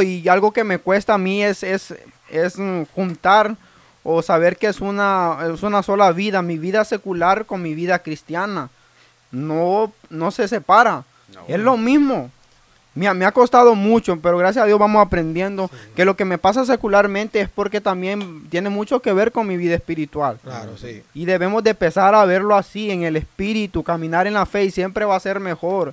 y algo que me cuesta a mí es juntar o saber que es una sola vida, mi vida secular con mi vida cristiana. No se separa, No. es lo mismo. Me ha costado mucho, pero gracias a Dios vamos aprendiendo que lo que me pasa secularmente es porque también tiene mucho que ver con mi vida espiritual. Claro, sí. Y debemos de empezar a verlo así, en el espíritu, caminar en la fe, y siempre va a ser mejor.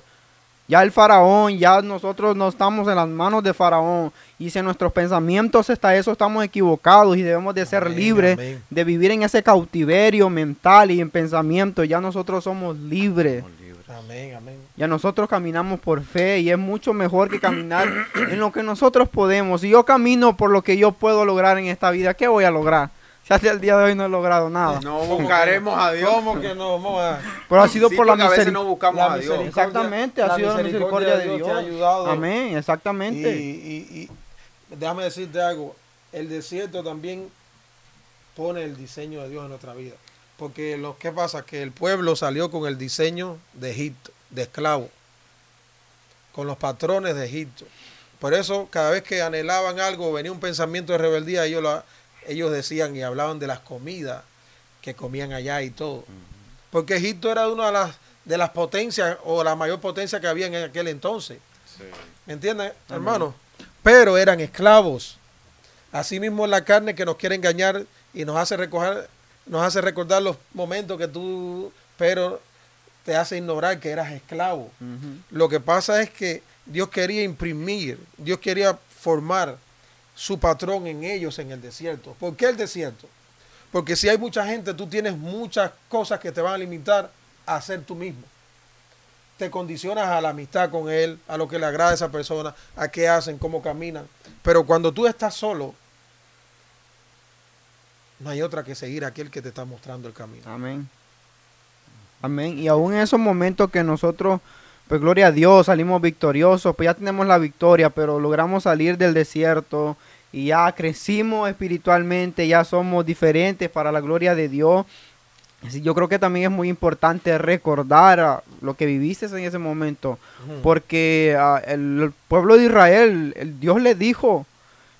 Ya el faraón, ya nosotros no estamos en las manos de faraón. Y si en nuestros pensamientos está eso, estamos equivocados y debemos de ser Amén, libres amén. de vivir en ese cautiverio mental y en pensamiento. Ya nosotros somos libres. Somos libres. Amén, amén. Ya nosotros caminamos por fe y es mucho mejor que caminar en lo que nosotros podemos. Si yo camino por lo que yo puedo lograr en esta vida, ¿qué voy a lograr? Si hasta el día de hoy no he logrado nada. No buscaremos a Dios. ¿Cómo que no? Vamos a... Pero ha sido Sí, por la porque a veces misericordia. no buscamos la a Dios. misericordia. Exactamente, ha La sido la misericordia de Dios. te ha ayudado. Amén, exactamente. Y déjame decirte algo, el desierto también pone el diseño de Dios en nuestra vida. Porque ¿qué pasa? Que el pueblo salió con el diseño de Egipto, de esclavo, con los patrones de Egipto. Por eso, cada vez que anhelaban algo, venía un pensamiento de rebeldía, ellos decían y hablaban de las comidas que comían allá y todo. Porque Egipto era una de las potencias, o la mayor potencia que había en aquel entonces. Sí. ¿Me entiendes, hermano? Pero eran esclavos. Asimismo la carne que nos quiere engañar y nos hace recordar los momentos pero te hace ignorar que eras esclavo. Ujú. Lo que pasa es que Dios quería Dios quería formar su patrón en ellos en el desierto. ¿Por qué el desierto? Porque si hay mucha gente, tú tienes muchas cosas que te van a limitar a ser tú mismo. Te condicionas a la amistad con él, a lo que le agrada a esa persona, a qué hacen, cómo caminan. Pero cuando tú estás solo, no hay otra que seguir a aquel que te está mostrando el camino. Amén. Amén. Y aún en esos momentos que nosotros, pues gloria a Dios, salimos victoriosos, pues ya tenemos la victoria, pero logramos salir del desierto y ya crecimos espiritualmente, ya somos diferentes para la gloria de Dios. Sí, yo creo que también es muy importante recordar lo que viviste en ese momento, porque el pueblo de Israel, Dios les dijo,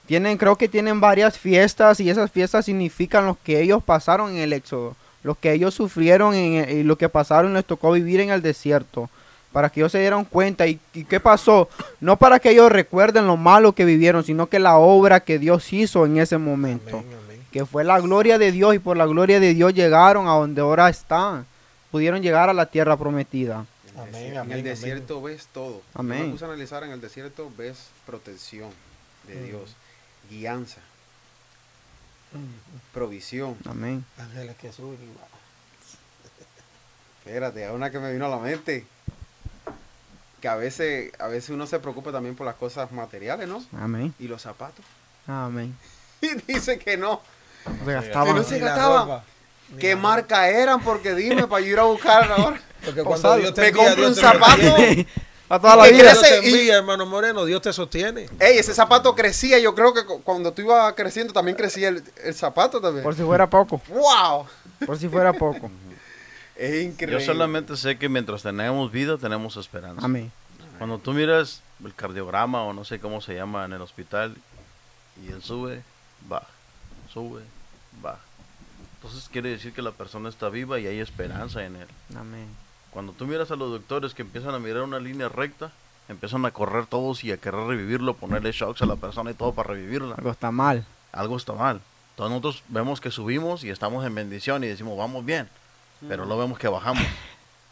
creo que tienen varias fiestas y esas fiestas significan lo que ellos pasaron en el Éxodo, lo que ellos sufrieron y lo que pasaron les tocó vivir en el desierto, para que ellos se dieran cuenta y qué pasó, no para que ellos recuerden lo malo que vivieron, sino que la obra que Dios hizo en ese momento. Amén, amén. Que fue la gloria de Dios y por la gloria de Dios llegaron a donde ahora están. Pudieron llegar a la tierra prometida. Amén, En amén, el desierto ves todo. Amén. Yo me puse a analizar, en el desierto ves protección de Dios, guianza, provisión. Amén. Ángeles que suben y bajan. Espérate, hay una que me vino a la mente. Que a veces uno se preocupa también por las cosas materiales, ¿no? Amén. Y los zapatos. Amén. Y dice que no. Se gastaban. Que no se Ni la gastaban. ropa, ni ¿Qué la- marca eran? Porque dime, para yo ir a buscar ahora. Porque O cuando sea, Dios te me envía, compro un Dios te lo zapato. sostiene. A toda la ¿Qué vida. Dios crece? te envía, hermano Moreno, Dios te sostiene. Ey, ese zapato crecía. Yo creo que cuando tú ibas creciendo también crecía el zapato también. Por si fuera poco. ¡Wow! Por si fuera poco. Es increíble. Yo solamente sé que mientras tenemos vida, tenemos esperanza. Amén. Cuando tú miras el cardiograma o no sé cómo se llama en el hospital y él sube, baja, baja. Entonces quiere decir que la persona está viva y hay esperanza en él. Amén. Cuando tú miras a los doctores que empiezan a mirar una línea recta, empiezan a correr todos y a querer revivirlo, ponerle shocks a la persona y todo para revivirla. Algo está mal. Algo está mal. Entonces nosotros vemos que subimos y estamos en bendición y decimos, vamos bien. Pero lo vemos que bajamos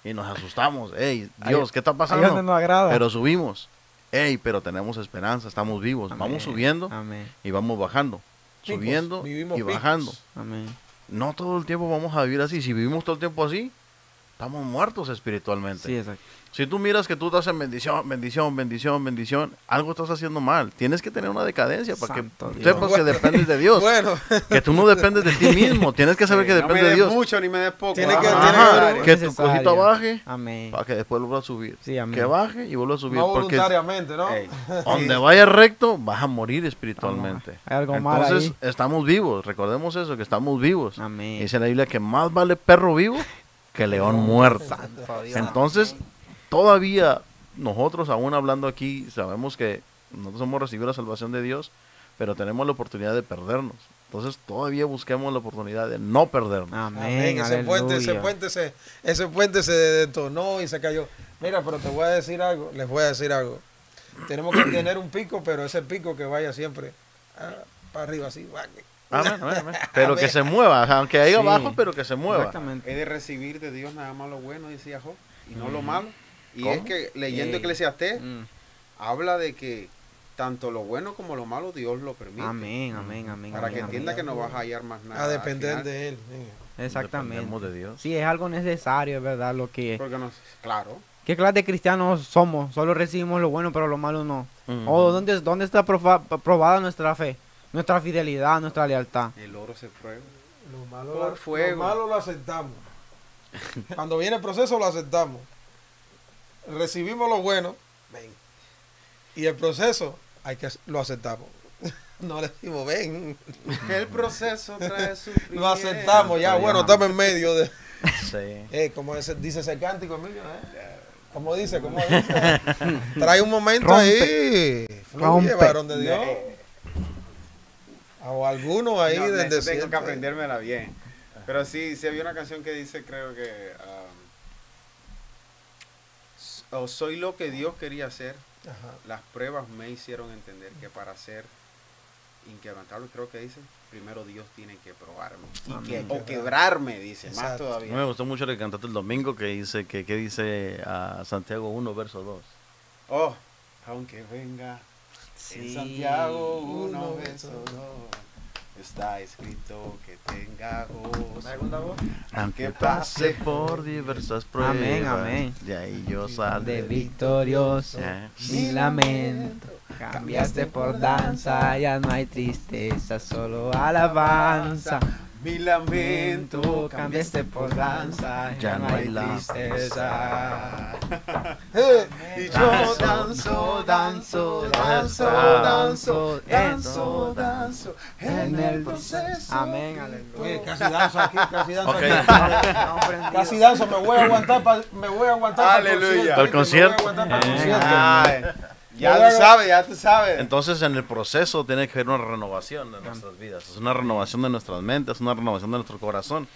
y nos asustamos. Ey, Dios, ¿qué está Ahí es donde pasando? nos agrada. Pero subimos. Ey, pero tenemos esperanza, estamos vivos. Amén. Vamos subiendo Amén. y vamos bajando. Picos, Subiendo vivimos y picos. bajando. Amén. No todo el tiempo vamos a vivir así. Si vivimos todo el tiempo así, estamos muertos espiritualmente. Sí, exacto. Si tú miras que tú estás en bendición, bendición, bendición, bendición, algo estás haciendo mal. Tienes que tener una decadencia para Santo que Dios. sepas que dependes de Dios. Bueno, Que tú no dependes de ti mismo. Tienes que saber que no depende me de des Dios. mucho ni me des poco. Tiene que- Ajá. tiene Ajá, haber que tu necesario. cosita baje Amén. para que después vuelva a subir. Sí, amén. Que baje y vuelva a subir. no Porque voluntariamente, ¿no? Ey, donde vaya recto, vas a morir espiritualmente. Hay algo mal Entonces, ahí. estamos vivos. Recordemos eso, que estamos vivos. Amén. Dice la Biblia que más vale perro vivo que león muerto. Santo Dios. Entonces, todavía nosotros, aún hablando aquí, sabemos que nosotros hemos recibido la salvación de Dios, pero tenemos la oportunidad de perdernos. Entonces, todavía busquemos la oportunidad de no perdernos. Amén. Ese puente, Aleluya. ese puente se detonó y se cayó. Mira, pero te voy a decir algo, les voy a decir algo. Tenemos que tener un pico, pero ese pico que vaya siempre para arriba, así. Amén, amén, amén. Pero que se mueva, o sea, aunque ahí Sí. abajo, pero que se mueva. Exactamente. He de recibir de Dios nada más lo bueno, decía Job, y no lo malo. Y ¿Cómo? es que leyendo Ey. Eclesiastés, Mm. habla de que tanto lo bueno como lo malo Dios lo permite. Amén, amén, amén. Para amén, que entienda amén. que no vas a hallar más nada. A al depender final. de él. Exactamente. Dependemos de Dios. Sí, es algo necesario, es verdad, lo que... Porque no, claro. ¿Qué clase de cristianos somos? Solo recibimos lo bueno, pero lo malo no. Ujú. ¿O dónde está probada nuestra fe? Nuestra fidelidad, nuestra lealtad. El oro se prueba. Lo malo, Por fuego. lo malo lo aceptamos. Cuando viene el proceso lo aceptamos. Recibimos lo bueno, ven. Y el proceso lo aceptamos. No le decimos, ven. El proceso trae sufrimiento. Lo aceptamos, ya, bueno, estamos en medio de... Sí. como dice ese cántico, Emilio, ¿Cómo dice? Trae un momento Rompe. ahí. Fluye, Rompe. varón de Dios. O algunos ahí No, del eso tengo desierto. que aprendérmela bien. Pero sí había una canción que dice, creo que... o soy lo que Dios quería ser. Ajá. Las pruebas me hicieron entender que para ser inquebrantable, creo que dice, primero Dios tiene que probarme. O quebrarme, dice, más Exacto. todavía. Me gustó mucho lo que cantaste el domingo, que dice, que dice a Santiago 1, verso 2. Oh, aunque venga en Santiago 1, verso 2, está escrito que tenga gozo. Aunque Que pase pase por diversas pruebas, Amén, amén. de ahí yo saldré De victorioso, mi lamento. Cambiaste por danza, ya no hay tristeza, solo alabanza. Mi lamento Cambiaste por danza, ya no hay tristeza. Y yo danzo, danzo, danzo, danzo, danzo, danzo. danzo en el proceso. Amén, aleluya. Oye, casi danzo aquí, casi danzo Ok. aquí. Estamos prendidos. Casi danzo, me voy a aguantar para el Aleluya. Para el concierto. Me voy a aguantar para el concierto. Ay, ya tú sabes, ya tú sabes. Entonces en el proceso tiene que haber una renovación de nuestras vidas, es una renovación de nuestras mentes, una renovación de nuestro corazón.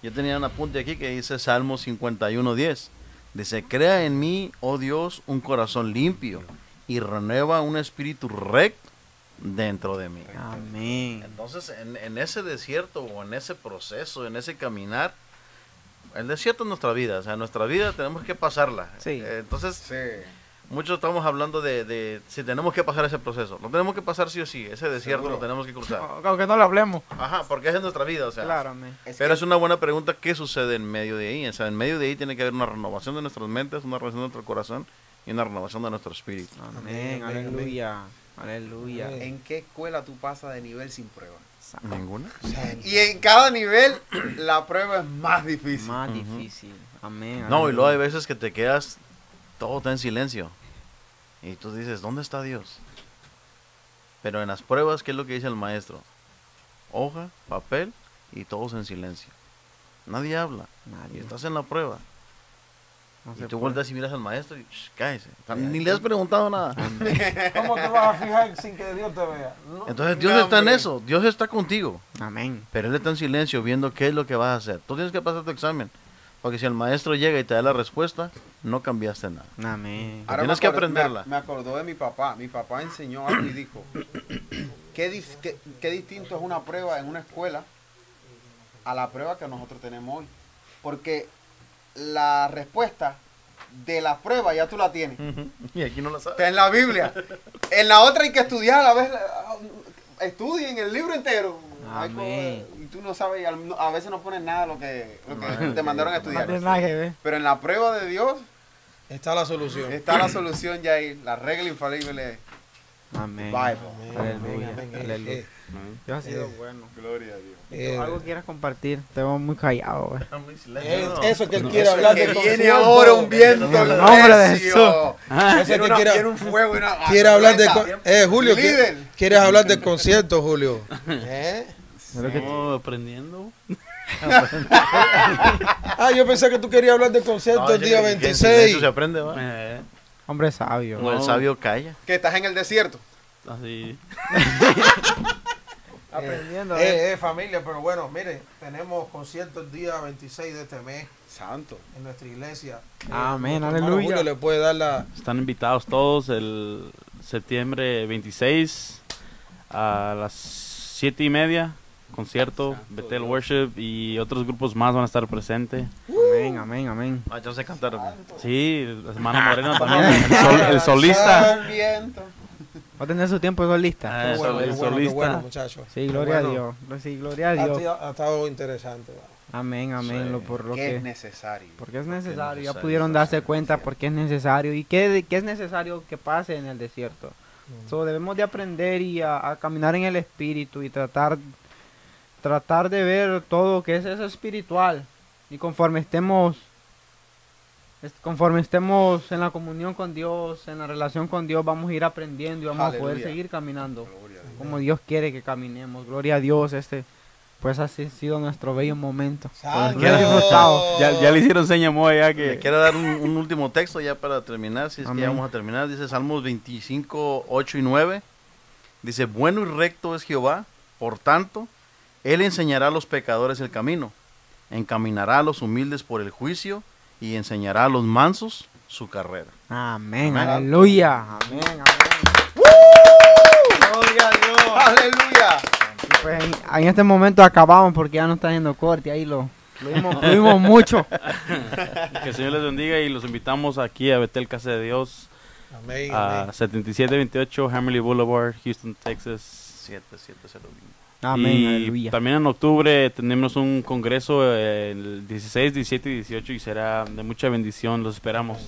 Yo tenía un apunte aquí que dice Salmo 51:10. Dice, crea en mí, oh Dios, un corazón limpio y renueva un espíritu recto dentro de mí. Amén. Entonces en ese desierto o en ese proceso, en ese caminar, el desierto es nuestra vida, o sea, nuestra vida tenemos que pasarla. Sí. Entonces Sí. muchos estamos hablando de si tenemos que pasar ese proceso. Lo tenemos que pasar sí o sí. Ese desierto Seguro. lo tenemos que cruzar. Aunque no lo hablemos. Ajá, porque esa es nuestra vida, o sea. Claro, amén. Pero es una buena pregunta, ¿qué sucede en medio de ahí? O sea, en medio de ahí tiene que haber una renovación de nuestras mentes, una renovación de nuestro corazón y una renovación de nuestro espíritu. Amén, Amén, aleluya. Aleluya. Amén. ¿En qué escuela tú pasas de nivel sin prueba? ¿Ninguna? Y en cada nivel la prueba es más difícil. Más difícil. Amén. No, y luego hay aleluya. veces que te quedas, todo está en silencio. Y tú dices, ¿dónde está Dios? Pero en las pruebas, ¿qué es lo que dice el maestro? Hoja, papel y todos en silencio. Nadie habla. Y Nadie. estás en la prueba. No Y se tú puede. vueltas y miras al maestro y cállese. O sea, ni le has preguntado nada. ¿Cómo te vas a fijar sin que Dios te vea? No. Entonces Dios No, está en hombre. eso. Dios está contigo. Amén. Pero Él está en silencio viendo qué es lo que vas a hacer. Tú tienes que pasar tu examen. Porque si el maestro llega y te da la respuesta, no cambiaste nada. Amén. Tienes que aprenderla. Me acordó de mi papá. Mi papá enseñó algo y dijo, qué distinto es una prueba en una escuela a la prueba que nosotros tenemos hoy. Porque la respuesta de la prueba ya tú la tienes. Y aquí no la sabes. Está en la Biblia. En la otra hay que estudiar a veces. Estudien el libro entero. Hay Amén. y tú no sabes, y a veces no pones nada lo que te mandaron a No estudiar. tiene nada que ver. Pero en la prueba de Dios Está la solución. está la solución ya ahí. La regla infalible es Amén. Bible. Aleluya. Amén. Aleluya. Dios ha sido bueno. Gloria a Dios. ¿Algo quieras compartir? Te veo muy callado, güey. Eso es que él quiere hablar Que de viene concierto. ahora un viento En el nombre de recio. Eso es que quiere, Quiere un fuego y una... quiere hablar de... Julio, Líder. ¿quieres hablar de concierto, Julio? ¿Eh? No, aprendiendo. Ah, yo pensé que tú querías hablar de concierto el día 26. Eso se aprende, ¿va? Hombre sabio. O el sabio calla. Que estás en el desierto. Así. Aprendiendo. Familia, pero bueno, mire, tenemos concierto el día 26 de este mes Santo. en nuestra iglesia. Amén, Nuestro hermano aleluya. Julio le puede dar la... Están invitados todos el septiembre 26 a las 7:30. Concierto, Bethel Worship y otros grupos más van a estar presentes. Amén, amén, amén. Ah, yo sé cantar. güey. Sí, la hermana Moreno también, el solista. El viento. Va a tener su tiempo de solista. Ah, Qué bueno, el qué bueno, qué solista. bueno, muchachos. Sí, gloria a Bueno. Dios. Sí, gloria a Dios. Ha estado interesante. ¿va? Amén, amén. Sí. Por lo Que es que... necesario. Porque es necesario. Ya necesario, pudieron sí, darse sí, cuenta sí. porque es necesario. ¿Y qué es necesario que pase en el desierto? So, debemos de aprender y a caminar en el espíritu y tratar de ver todo que es eso espiritual. Y conforme estemos en la comunión con Dios, en la relación con Dios, vamos a ir aprendiendo y vamos a poder Aleluya. seguir caminando Gloria a Dios. como Dios quiere que caminemos. Gloria a Dios, pues así ha sido nuestro bello momento. Santo. Lo he disfrutado. Ya le hicieron seña Moa ya Le que... quiero dar un último texto ya para terminar, si es que Amén. ya vamos a terminar. Dice Salmos 25, 8 y 9. Dice, bueno y recto es Jehová, por tanto, Él enseñará a los pecadores el camino, encaminará a los humildes por el juicio y enseñará a los mansos su carrera. Amén, Amén. aleluya. Amén, amén. Gloria a Dios. Aleluya. Y pues en este momento acabamos porque ya no está haciendo corte. Ahí lo fluimos mucho. Que el Señor les bendiga y los invitamos aquí a Bethel Casa de Dios Amén, a amén. 7728 Hammerly Boulevard, Houston, Texas. 7701. Amén, Y aleluya. también en octubre tenemos un congreso el 16, 17 y 18 y será de mucha bendición. Los esperamos.